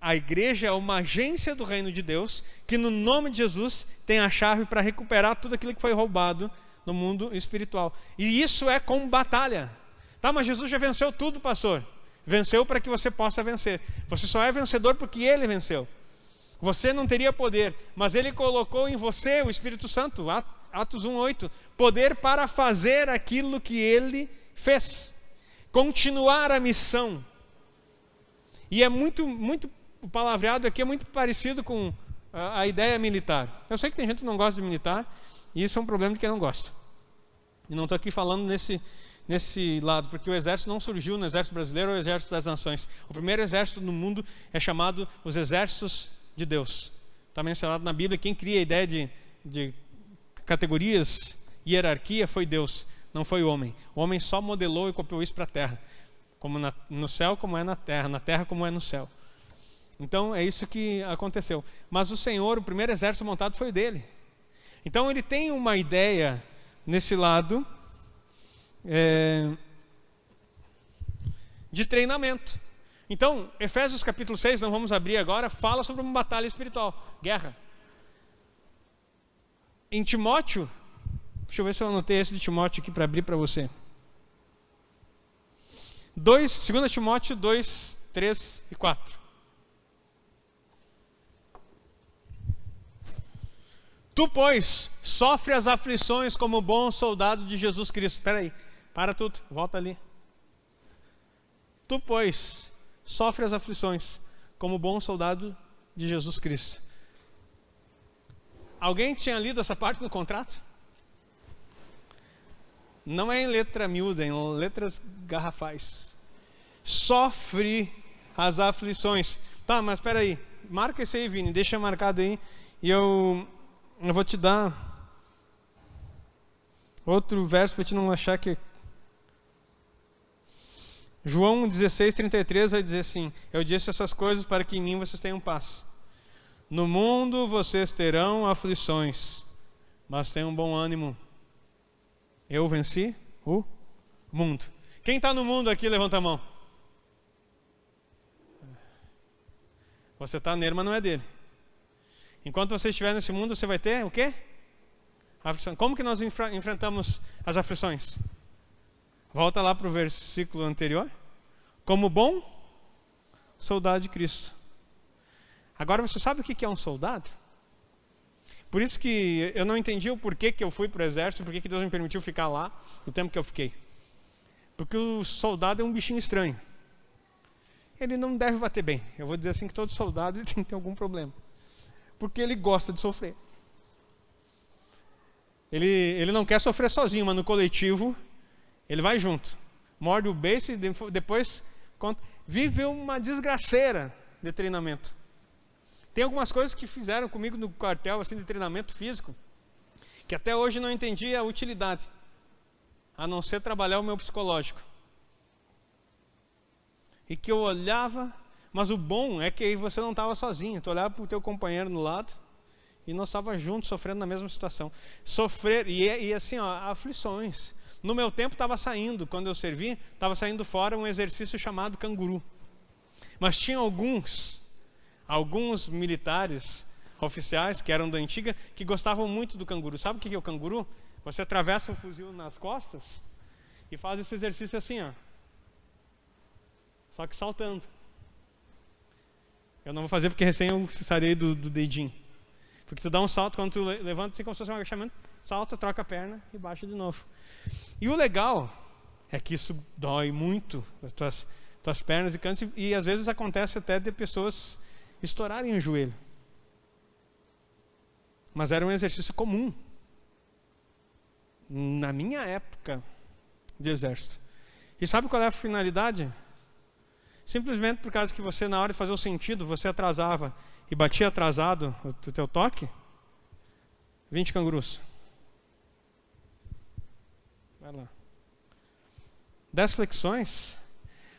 A igreja é uma agência do reino de Deus que no nome de Jesus tem a chave para recuperar tudo aquilo que foi roubado no mundo espiritual. E isso é com batalha. Tá, mas Jesus já venceu tudo, pastor. Venceu para que você possa vencer. Você só é vencedor porque Ele venceu. Você não teria poder, mas Ele colocou em você o Espírito Santo, Atos 1:8, poder para fazer aquilo que Ele fez. Continuar a missão. E é muito o palavreado aqui é muito parecido com a ideia militar. Eu sei que tem gente que não gosta de militar, e isso é um problema de quem não gosta. E não estou aqui falando nesse lado, porque o exército não surgiu no exército brasileiro ou o exército das nações. O primeiro exército no mundo é chamado os exércitos de Deus. Está mencionado na Bíblia, quem cria a ideia de categorias, hierarquia, foi Deus, não foi o homem. O homem só modelou e copiou isso para a terra. Como no céu, como é na terra como é no céu. Então é isso que aconteceu. Mas o Senhor, o primeiro exército montado foi o dele. Então ele tem uma ideia nesse lado de treinamento. Então, Efésios capítulo 6, não vamos abrir agora, fala sobre uma batalha espiritual, guerra. Em Timóteo, deixa eu ver se eu anotei esse de Timóteo aqui para abrir para você. 2 Timóteo 2, 3 e 4. Tu, pois, sofre as aflições como bom soldado de Jesus Cristo. Espera aí, para tudo, volta ali. Tu, pois, sofre as aflições como bom soldado de Jesus Cristo. Alguém tinha lido essa parte no contrato? Não é em letra miúda, é em letras garrafais. Sofre as aflições. Tá, mas espera aí. Marca esse aí, Vini, deixa marcado aí. E eu vou te dar outro verso para te não achar que... João 16:33 vai dizer assim: eu disse essas coisas para que em mim vocês tenham paz. No mundo vocês terão aflições, mas tenham bom ânimo. Eu venci o mundo. Quem está no mundo aqui, levanta a mão. Você está nele, mas não é dele. Enquanto você estiver nesse mundo, você vai ter o quê? Aflição. Como que nós enfrentamos as aflições? Volta lá para o versículo anterior. Como bom soldado de Cristo. Agora você sabe o que é um soldado? Por isso que eu não entendi o porquê que eu fui para o exército, porquê que Deus me permitiu ficar lá o tempo que eu fiquei. Porque o soldado é um bichinho estranho. Ele não deve bater bem. Eu vou dizer assim que todo soldado ele tem que ter algum problema. Porque ele gosta de sofrer. Ele não quer sofrer sozinho, mas no coletivo ele vai junto. Morde o beiço e depois vive uma desgraceira de treinamento. Tem algumas coisas que fizeram comigo no quartel assim, de treinamento físico, que até hoje não entendi a utilidade, a não ser trabalhar o meu psicológico. E que eu olhava, mas o bom é que você não estava sozinho. Tu olhava para o teu companheiro no lado e nós estávamos juntos sofrendo na mesma situação. Sofrer, e assim, ó, aflições. No meu tempo estava saindo, quando eu servi, estava saindo fora um exercício chamado canguru. Mas tinha alguns militares, oficiais, que eram da antiga, que gostavam muito do canguru. Sabe o que é o canguru? Você atravessa o fuzil nas costas e faz esse exercício assim, ó. Só que saltando. Eu não vou fazer porque recém eu sarei do dedinho. Porque tu dá um salto, quando tu levanta, assim como se fosse um agachamento, salta, troca a perna e baixa de novo. E o legal é que isso dói muito as tuas pernas e câncer, e às vezes acontece até de pessoas estourarem o joelho. Mas era um exercício comum na minha época de exército. E sabe qual é a finalidade? Simplesmente por causa que você, na hora de fazer o sentido, você atrasava e batia atrasado o teu toque, 20 cangurus. Vai lá. 10 flexões,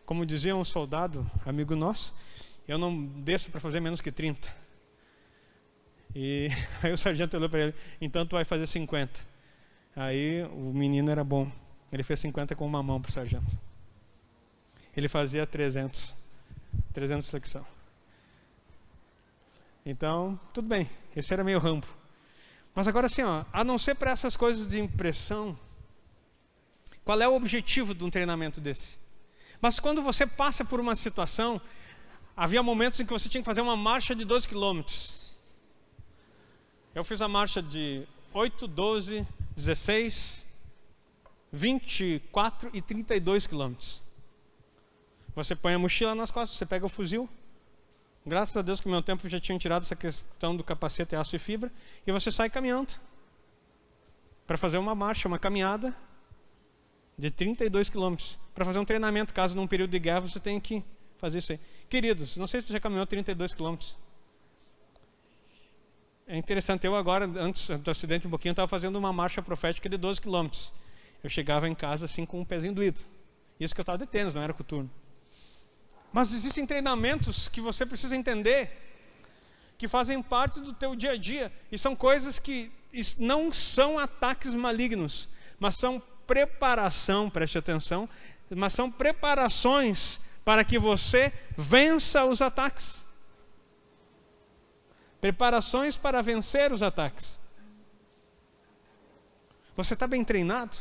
como dizia um soldado, amigo nosso, eu não desço para fazer menos que 30. E aí o sargento olhou para ele, então tu vai fazer 50. Aí o menino era bom, ele fez 50 com uma mão para o sargento. Ele fazia 300 flexão. Então, tudo bem, esse era meio Rambo. Mas agora assim, ó, a não ser para essas coisas de impressão, qual é o objetivo de um treinamento desse? Mas quando você passa por uma situação, havia momentos em que você tinha que fazer uma marcha de 12 quilômetros. Eu fiz a marcha de 8, 12, 16, 24 e 32 quilômetros. Você põe a mochila nas costas, você pega o fuzil. Graças a Deus que no meu tempo já tinham tirado essa questão do capacete aço e fibra. E você sai caminhando para fazer uma marcha, uma caminhada de 32 quilômetros. Para fazer um treinamento, caso num período de guerra você tenha que fazer isso aí. Queridos, não sei se você já caminhou 32 quilômetros. É interessante, eu agora, antes do acidente um pouquinho, estava fazendo uma marcha profética de 12 quilômetros. Eu chegava em casa assim com um pezinho doído. Isso que eu estava de tênis, não era coturno. Mas existem treinamentos que você precisa entender, que fazem parte do teu dia a dia, e são coisas que não são ataques malignos, mas são preparação, preste atenção, mas são preparações para que você vença os ataques. Preparações para vencer os ataques. Você está bem treinado?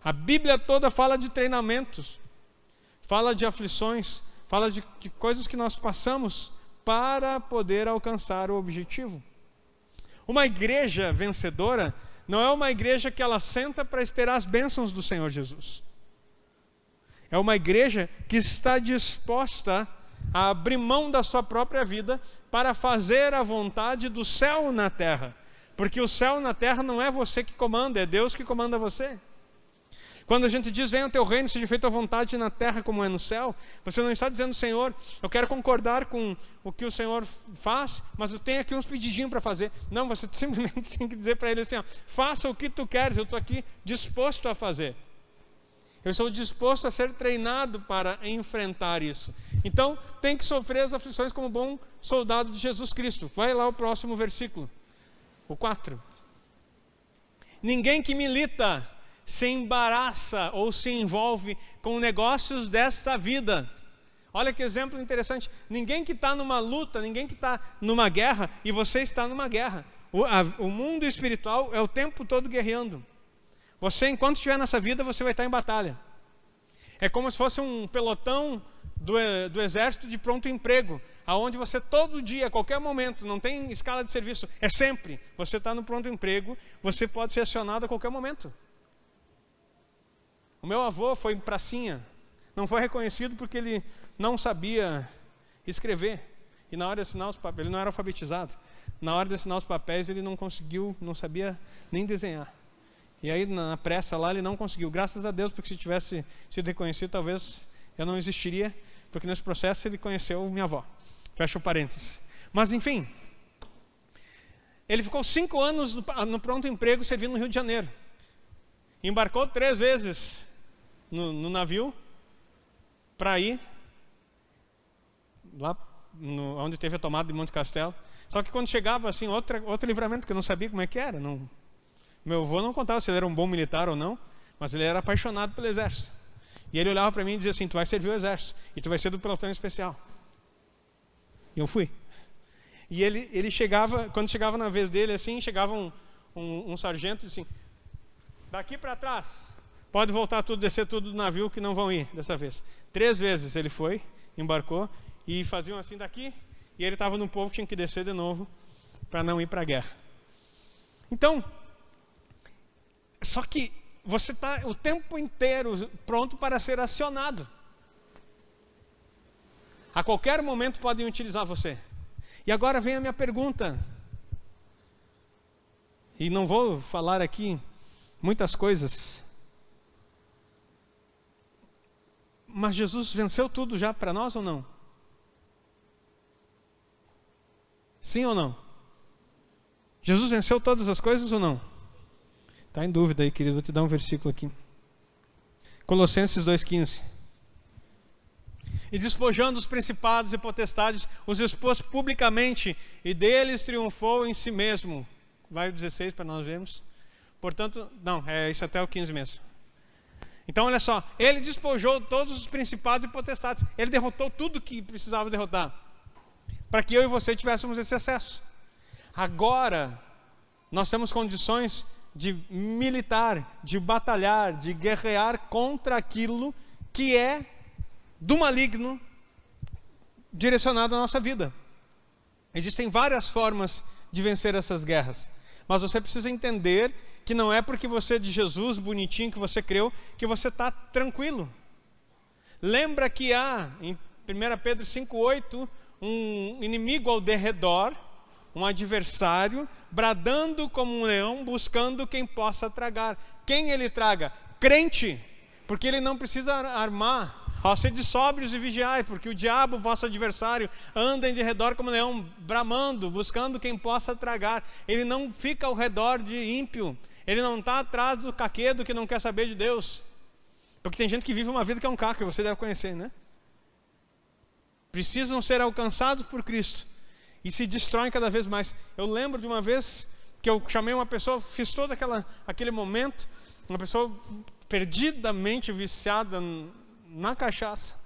A Bíblia toda fala de treinamentos, fala de aflições, fala de coisas que nós passamos para poder alcançar o objetivo. Uma igreja vencedora não é uma igreja que ela senta para esperar as bênçãos do Senhor Jesus. É uma igreja que está disposta a abrir mão da sua própria vida para fazer a vontade do céu na terra. Porque o céu na terra não é você que comanda, é Deus que comanda você. Quando a gente diz, venha o teu reino, seja feita a vontade na terra como é no céu, você não está dizendo, Senhor, eu quero concordar com o que o Senhor faz, mas eu tenho aqui uns pedidinhos para fazer. Não, você simplesmente tem que dizer para Ele assim, ó, faça o que tu queres, eu estou aqui disposto a fazer. Eu estou disposto a ser treinado para enfrentar isso. Então, tem que sofrer as aflições como bom soldado de Jesus Cristo. Vai lá o próximo versículo, o 4. Ninguém que milita se embaraça ou se envolve com negócios dessa vida. Olha que exemplo interessante. Ninguém que está numa luta, ninguém que está numa guerra, e você está numa guerra. O mundo espiritual é o tempo todo guerreando. Você, enquanto estiver nessa vida, você vai estar em batalha. É como se fosse um pelotão do exército de pronto emprego, aonde você todo dia, a qualquer momento, não tem escala de serviço, é sempre. Você está no pronto emprego, você pode ser acionado a qualquer momento. O meu avô foi em pracinha, não foi reconhecido porque ele não sabia escrever. E na hora de assinar os papéis, ele não era alfabetizado. Na hora de assinar os papéis ele não conseguiu, não sabia nem desenhar. E aí na pressa lá ele não conseguiu. Graças a Deus, porque se tivesse sido reconhecido talvez eu não existiria. Porque nesse processo ele conheceu minha avó. Fecha o parênteses. Mas enfim, ele ficou 5 anos no pronto emprego servindo no Rio de Janeiro. Embarcou 3 vezes no navio para ir lá onde teve a tomada de Monte Castelo. Só que quando chegava assim, outro livramento, que eu não sabia como é que era. Meu avô não contava se ele era um bom militar ou não, mas ele era apaixonado pelo exército. E ele olhava para mim e dizia assim, tu vai servir o exército, e tu vai ser do pelotão especial. E eu fui. E ele chegava, quando chegava na vez dele assim, chegava um sargento assim, daqui para trás, pode voltar tudo, descer tudo do navio que não vão ir dessa vez. 3 vezes ele foi, embarcou, e faziam assim daqui, e ele estava no povo que tinha que descer de novo para não ir para a guerra. Então, só que você está o tempo inteiro pronto para ser acionado. A qualquer momento podem utilizar você. E agora vem a minha pergunta. E não vou falar aqui muitas coisas. Mas Jesus venceu tudo já para nós ou não? Sim ou não? Jesus venceu todas as coisas ou não? Está em dúvida aí, querido, vou te dar um versículo aqui. Colossenses 2,15. E despojando os principados e potestades, os expôs publicamente, e deles triunfou em si mesmo. Vai o 16 para nós vermos. Portanto, não, é isso até o 15 mesmo. Então, olha só, ele despojou todos os principados e potestades. Ele derrotou tudo que precisava derrotar, para que eu e você tivéssemos esse acesso. Agora, nós temos condições de militar, de batalhar, de guerrear contra aquilo que é do maligno direcionado à nossa vida. Existem várias formas de vencer essas guerras, mas você precisa entender que não é porque você é de Jesus, bonitinho, que você creu, que você está tranquilo. Lembra que há, em 1 Pedro 5,8, um inimigo ao derredor, um adversário, bradando como um leão, buscando quem possa tragar. Quem ele traga? Crente, porque ele não precisa armar. Ó, sede sóbrios e vigiai, porque o diabo, vosso adversário, anda em redor como um leão, bramando, buscando quem possa tragar. Ele não fica ao redor de ímpio, ele não está atrás do caquedo que não quer saber de Deus. Porque tem gente que vive uma vida que é um caco, que você deve conhecer, né? Precisam ser alcançados por Cristo e se destroem cada vez mais. Eu lembro de uma vez que eu chamei uma pessoa, fiz todo aquele momento, uma pessoa perdidamente viciada na cachaça.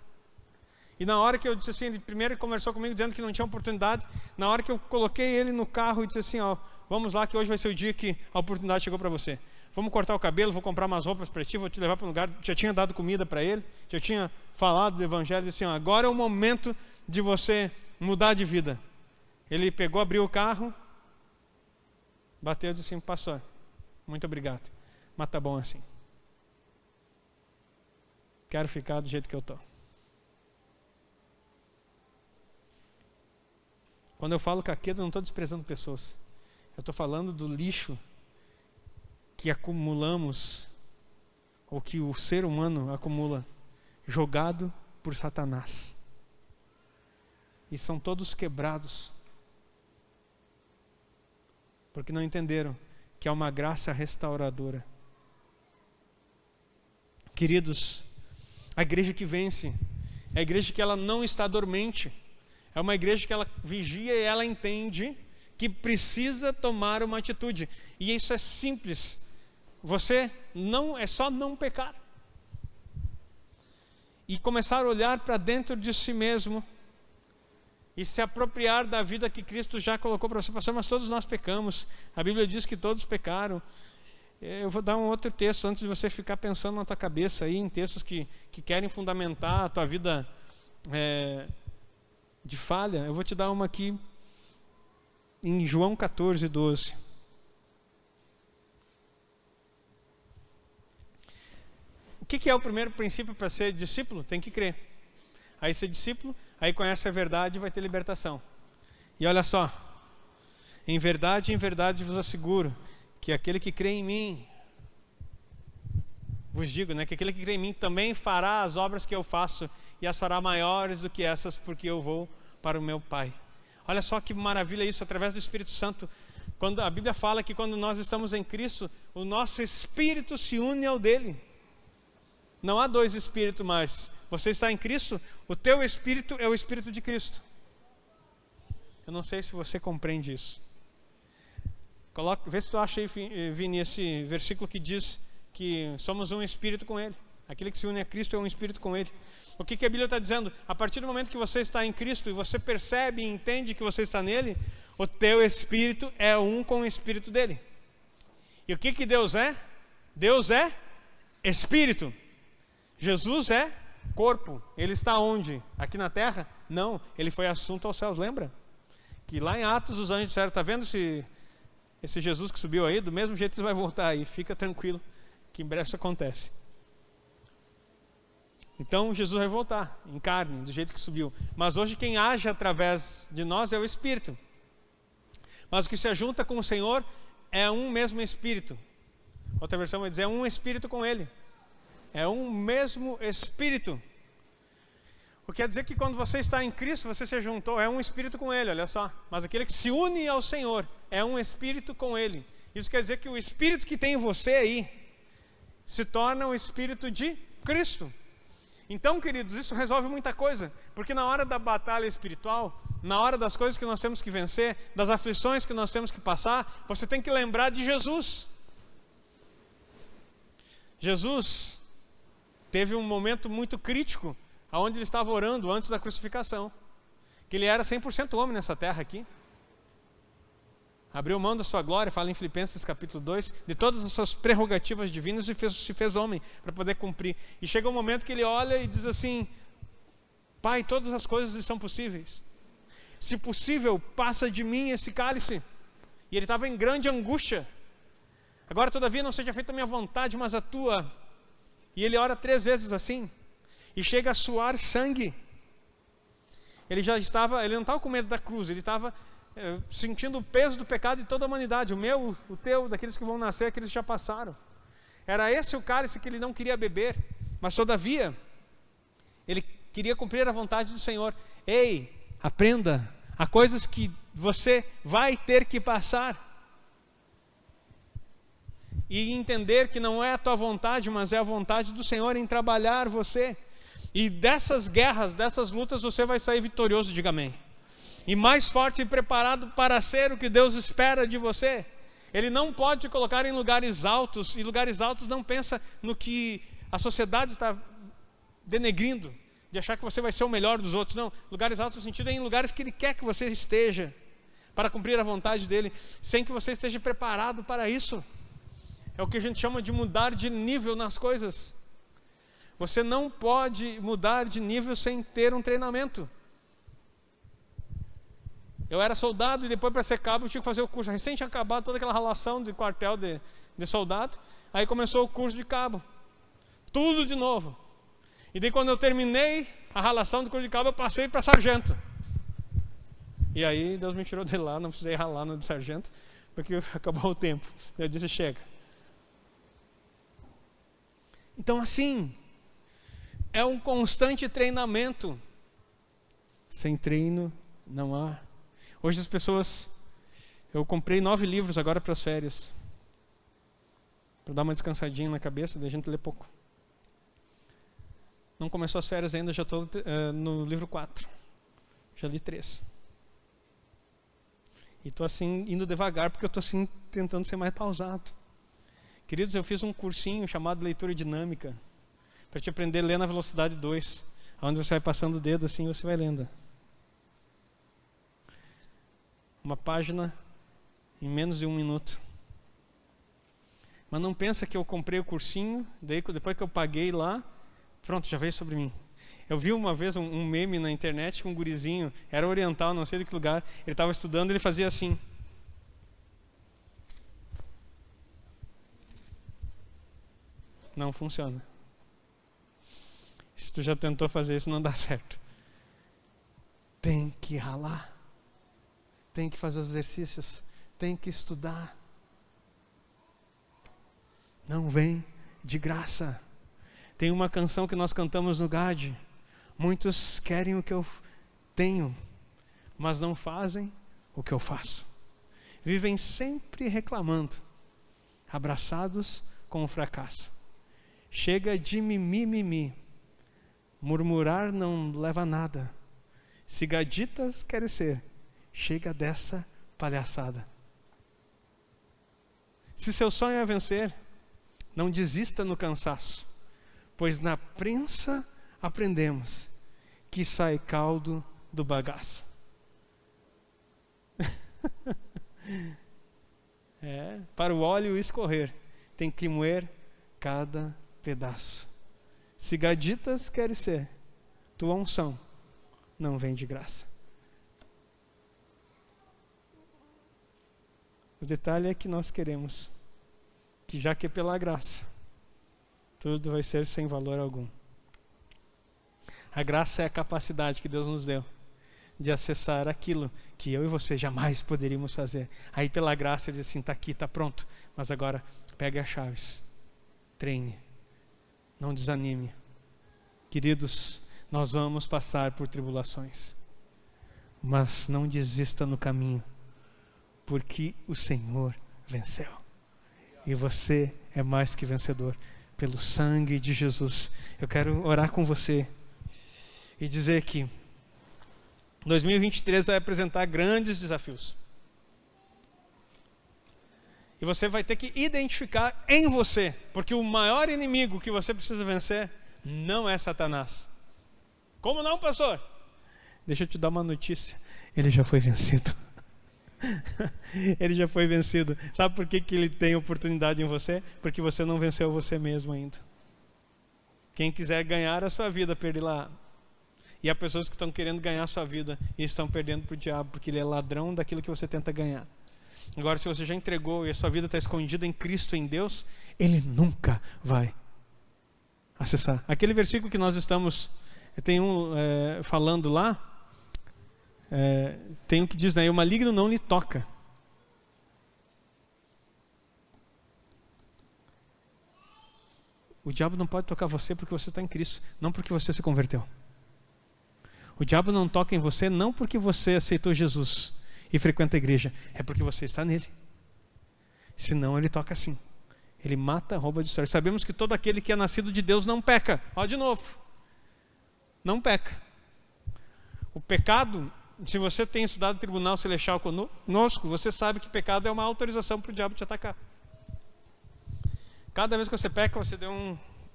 E na hora que eu disse assim, ele primeiro conversou comigo dizendo que não tinha oportunidade. Na hora que eu coloquei ele no carro e disse assim, ó, vamos lá que hoje vai ser o dia que a oportunidade chegou para você. Vamos cortar o cabelo, vou comprar umas roupas para ti, vou te levar para um lugar. Já tinha dado comida para ele, já tinha falado do evangelho, disse assim, ó, agora é o momento de você mudar de vida. Ele pegou, abriu o carro, bateu e disse assim, pastor, muito obrigado, mas tá bom assim. Quero ficar do jeito que eu estou. Quando eu falo caqueta, eu não estou desprezando pessoas. Eu estou falando do lixo que acumulamos, ou que o ser humano acumula, jogado por Satanás. E são todos quebrados, porque não entenderam que é uma graça restauradora. Queridos, a igreja que vence é a igreja que ela não está dormente. É uma igreja que ela vigia e ela entende que precisa tomar uma atitude. E isso é simples. Você não é só não pecar. E começar a olhar para dentro de si mesmo e se apropriar da vida que Cristo já colocou para você. Pastor, mas todos nós pecamos. A Bíblia diz que todos pecaram. Eu vou dar um outro texto antes de você ficar pensando na tua cabeça aí, em textos que querem fundamentar a tua vida de falha. Eu vou te dar uma aqui em João 14, 12. O que é o primeiro princípio para ser discípulo? Tem que crer. Aí ser discípulo, aí conhece a verdade e vai ter libertação. E olha só, em verdade vos asseguro que aquele que crê em mim, vos digo, que aquele que crê em mim também fará as obras que eu faço e as fará maiores do que essas, porque eu vou para o meu Pai. Olha só que maravilha isso, através do Espírito Santo. Quando a Bíblia fala que quando nós estamos em Cristo, o nosso espírito se une ao dele. Não há dois espíritos mais. Você está em Cristo, o teu espírito é o espírito de Cristo. Eu não sei se você compreende isso. Vê se tu acha aí, Vini, esse versículo que diz que somos um espírito com Ele. Aquele que se une a Cristo é um espírito com Ele. O que a Bíblia está dizendo? A partir do momento que você está em Cristo e você percebe e entende que você está nele, o teu espírito é um com o espírito dele. E o que Deus é? Deus é espírito. Jesus é corpo. Ele está onde? Aqui na terra? Não, ele foi assunto aos céus. Lembra? Que lá em Atos os anjos disseram, está vendo esse Jesus que subiu aí? Do mesmo jeito que ele vai voltar aí. Fica tranquilo que em breve isso acontece. Então Jesus vai voltar em carne, do jeito que subiu. Mas hoje quem age através de nós é o Espírito. Mas o que se ajunta com o Senhor é um mesmo Espírito. Outra versão vai dizer, é um Espírito com Ele. É um mesmo Espírito. O que quer dizer que quando você está em Cristo, você se juntou, é um Espírito com Ele, olha só. Mas aquele que se une ao Senhor é um Espírito com Ele. Isso quer dizer que o Espírito que tem em você aí se torna o Espírito de Cristo. Então, queridos, isso resolve muita coisa, porque na hora da batalha espiritual, na hora das coisas que nós temos que vencer, das aflições que nós temos que passar, você tem que lembrar de Jesus. Jesus teve um momento muito crítico, onde ele estava orando antes da crucificação, que ele era 100% homem nessa terra aqui. Abriu mão da sua glória, fala em Filipenses capítulo 2, de todas as suas prerrogativas divinas e se fez homem para poder cumprir. E chega um momento que ele olha e diz assim, Pai, todas as coisas são possíveis. Se possível, passa de mim esse cálice. E ele estava em grande angústia. Agora, todavia, não seja feita a minha vontade, mas a tua. E ele ora 3 vezes assim, e chega a suar sangue. Ele não estava com medo da cruz, ele estava sentindo o peso do pecado de toda a humanidade, o meu, o teu, daqueles que vão nascer, aqueles que já passaram. Era esse o cálice que ele não queria beber, mas todavia ele queria cumprir a vontade do Senhor. Ei, aprenda, há coisas que você vai ter que passar, e entender que não é a tua vontade, mas é a vontade do Senhor em trabalhar você. E dessas guerras, dessas lutas, você vai sair vitorioso, diga amém. E mais forte e preparado para ser o que Deus espera de você. Ele não pode te colocar em lugares altos, e lugares altos não pensa no que a sociedade está denegrindo, de achar que você vai ser o melhor dos outros. Não, lugares altos no sentido é em lugares que Ele quer que você esteja, para cumprir a vontade dEle, sem que você esteja preparado para isso. É o que a gente chama de mudar de nível nas coisas. Você não pode mudar de nível sem ter um treinamento. Eu era soldado e depois, para ser cabo, eu tinha que fazer o curso. Recém tinha acabado toda aquela relação de quartel de soldado. Aí começou o curso de cabo. Tudo de novo. E daí, quando eu terminei a relação do curso de cabo, eu passei para sargento. E aí Deus me tirou de lá, não precisei ralar no de sargento, porque acabou o tempo. Eu disse, chega. Então, assim, é um constante treinamento. Sem treino não há. Hoje as pessoas... Eu comprei 9 livros agora para as férias, para dar uma descansadinha na cabeça, daí a gente lê pouco. Não começou as férias ainda, já estou no livro 4. Já li 3. E estou assim, indo devagar, porque eu estou assim, tentando ser mais pausado. Queridos, eu fiz um cursinho chamado Leitura Dinâmica, para te aprender a ler na velocidade 2, onde você vai passando o dedo assim, você vai lendo. Uma página em menos de 1 minuto. Mas não pensa que eu comprei o cursinho, daí depois que eu paguei lá, pronto, já veio sobre mim. Eu vi uma vez um meme na internet com um gurizinho, era oriental, não sei de que lugar, ele estava estudando, ele fazia assim. Não funciona. Se tu já tentou fazer isso, não dá certo. Tem que ralar. Tem que fazer os exercícios. Tem que estudar. Não vem de graça. Tem uma canção que nós cantamos no GAD. Muitos querem o que eu tenho, mas não fazem o que eu faço. Vivem sempre reclamando, abraçados com o fracasso. Chega de mimimi. Murmurar não leva a nada. Se gaditas querem ser, chega dessa palhaçada. Se seu sonho é vencer, não desista no cansaço, pois na prensa aprendemos que sai caldo do bagaço. Para o óleo escorrer, tem que moer cada pedaço. Se gaditas queres ser, tua unção não vem de graça. O detalhe é que nós queremos que, já que é pela graça, tudo vai ser sem valor algum. A graça é a capacidade que Deus nos deu de acessar aquilo que eu e você jamais poderíamos fazer. Aí pela graça Ele diz assim, está aqui, está pronto. Mas agora pegue as chaves, treine, não desanime. Queridos, nós vamos passar por tribulações, mas não desista no caminho, porque o Senhor venceu. E você é mais que vencedor pelo sangue de Jesus. Eu quero orar com você e dizer que 2023 vai apresentar grandes desafios. E você vai ter que identificar em você, porque o maior inimigo que você precisa vencer não é Satanás. Como não, pastor? Deixa eu te dar uma notícia. Ele já foi vencido. Ele já foi vencido. Sabe por que ele tem oportunidade em você? Porque você não venceu você mesmo ainda. Quem quiser ganhar a sua vida, perde-la. E há pessoas que estão querendo ganhar a sua vida e estão perdendo para o diabo, porque ele é ladrão daquilo que você tenta ganhar. Agora, se você já entregou e a sua vida está escondida em Cristo, em Deus, Ele nunca vai acessar. Aquele versículo que nós estamos, tem falando lá, tem um que diz, né, o maligno não lhe toca. O diabo não pode tocar você porque você está em Cristo, não porque você se converteu. O diabo não toca em você não porque você aceitou Jesus e frequenta a igreja, é porque você está nele. Senão ele toca assim. Ele mata, rouba, destrói. Sabemos que todo aquele que é nascido de Deus não peca. Ó, de novo. Não peca. O pecado se você tem estudado o tribunal celestial conosco, você sabe que pecado é uma autorização para o diabo te atacar. Cada vez que você peca, você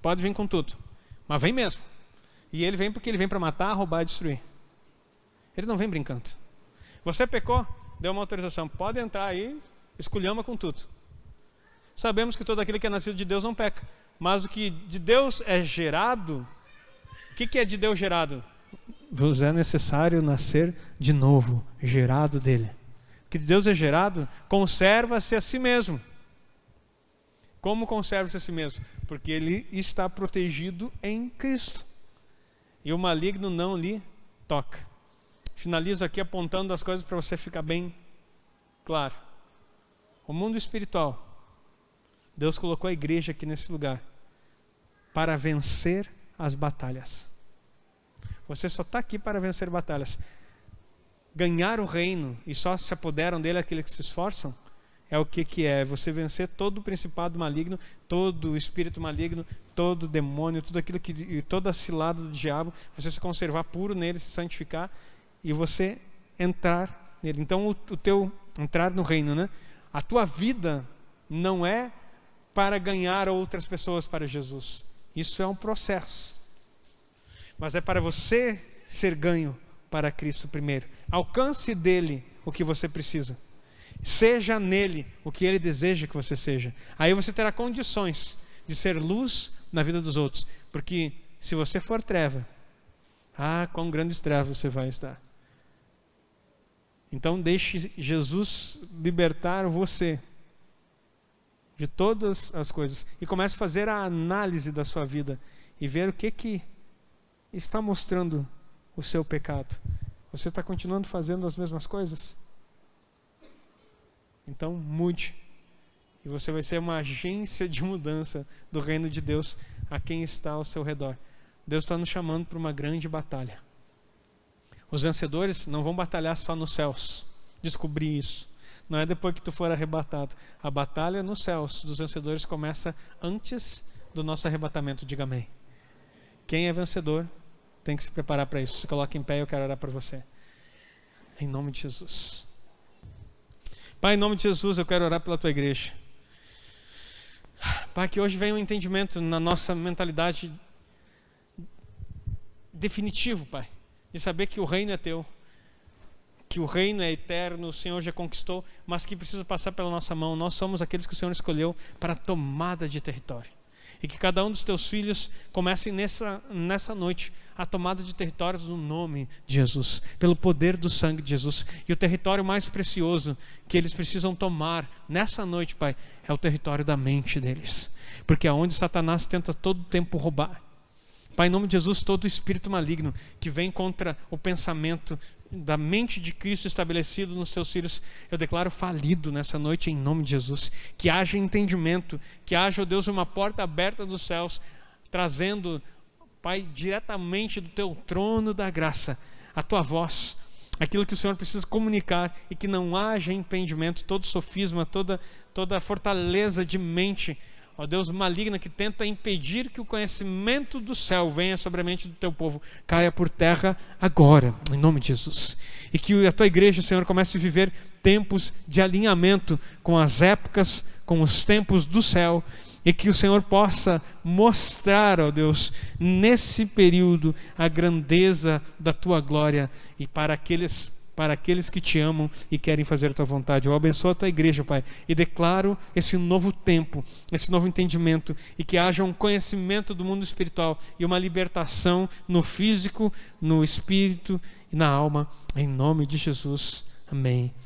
pode vir com tudo, mas vem mesmo. E ele vem porque ele vem para matar, roubar e destruir. Ele não vem brincando. Você pecou, deu uma autorização, pode entrar aí, esculhamba com tudo. Sabemos que todo aquele que é nascido de Deus não peca, mas o que de Deus é gerado, o que é de Deus gerado? Vos é necessário nascer de novo, gerado dele. O que de Deus é gerado, conserva-se a si mesmo. Como conserva-se a si mesmo? Porque ele está protegido em Cristo. E o maligno não lhe toca. Finalizo aqui apontando as coisas para você ficar bem claro. O mundo espiritual, Deus colocou a igreja aqui nesse lugar para vencer as batalhas. Você só está aqui para vencer batalhas. Ganhar o reino e só se apoderam dele aqueles que se esforçam, é o que é? Você vencer todo o principado maligno, todo o espírito maligno, todo o demônio, tudo aquilo e toda a cilada do diabo, você se conservar puro nele, se santificar e você entrar nele. Então o teu entrar no reino, né? A tua vida não é para ganhar outras pessoas para Jesus. Isso é um processo. Mas é para você ser ganho para Cristo primeiro. Alcance dele o que você precisa. Seja nele o que ele deseja que você seja. Aí você terá condições de ser luz na vida dos outros. Porque se você for treva, quão grandes trevas você vai estar. Então deixe Jesus libertar você de todas as coisas. E comece a fazer a análise da sua vida. E ver o que está mostrando o seu pecado. Você está continuando fazendo as mesmas coisas? Então mude. E você vai ser uma agência de mudança do reino de Deus a quem está ao seu redor. Deus está nos chamando para uma grande batalha. Os vencedores não vão batalhar só nos céus. Descobri isso. Não é depois que tu for arrebatado. A batalha nos céus dos vencedores começa antes do nosso arrebatamento. Diga amém. Quem é vencedor tem que se preparar para isso. Se coloque em pé, eu quero orar por você. Em nome de Jesus. Pai, em nome de Jesus, eu quero orar pela tua igreja. Pai, que hoje venha um entendimento na nossa mentalidade definitivo, Pai, de saber que o reino é teu, que o reino é eterno, o Senhor já conquistou, mas que precisa passar pela nossa mão. Nós somos aqueles que o Senhor escolheu para a tomada de território. E que cada um dos teus filhos comecem nessa noite a tomada de territórios no nome de Jesus, pelo poder do sangue de Jesus. E o território mais precioso que eles precisam tomar nessa noite, Pai, é o território da mente deles. Porque é onde Satanás tenta todo o tempo roubar. Pai, em nome de Jesus, todo espírito maligno que vem contra o pensamento da mente de Cristo estabelecido nos teus filhos, eu declaro falido nessa noite em nome de Jesus. Que haja entendimento, que haja, ó Deus, uma porta aberta dos céus, trazendo, Pai, diretamente do teu trono da graça, a tua voz, aquilo que o Senhor precisa comunicar, e que não haja impedimento, todo sofisma, toda fortaleza de mente, ó Deus, maligna, que tenta impedir que o conhecimento do céu venha sobre a mente do teu povo, caia por terra agora, em nome de Jesus. E que a tua igreja, Senhor, comece a viver tempos de alinhamento com as épocas, com os tempos do céu, e que o Senhor possa mostrar, ó Deus, nesse período, a grandeza da tua glória, e para aqueles que te amam e querem fazer a tua vontade. Eu abençoo a tua igreja, Pai, e declaro esse novo tempo, esse novo entendimento, e que haja um conhecimento do mundo espiritual e uma libertação no físico, no espírito e na alma, em nome de Jesus. Amém.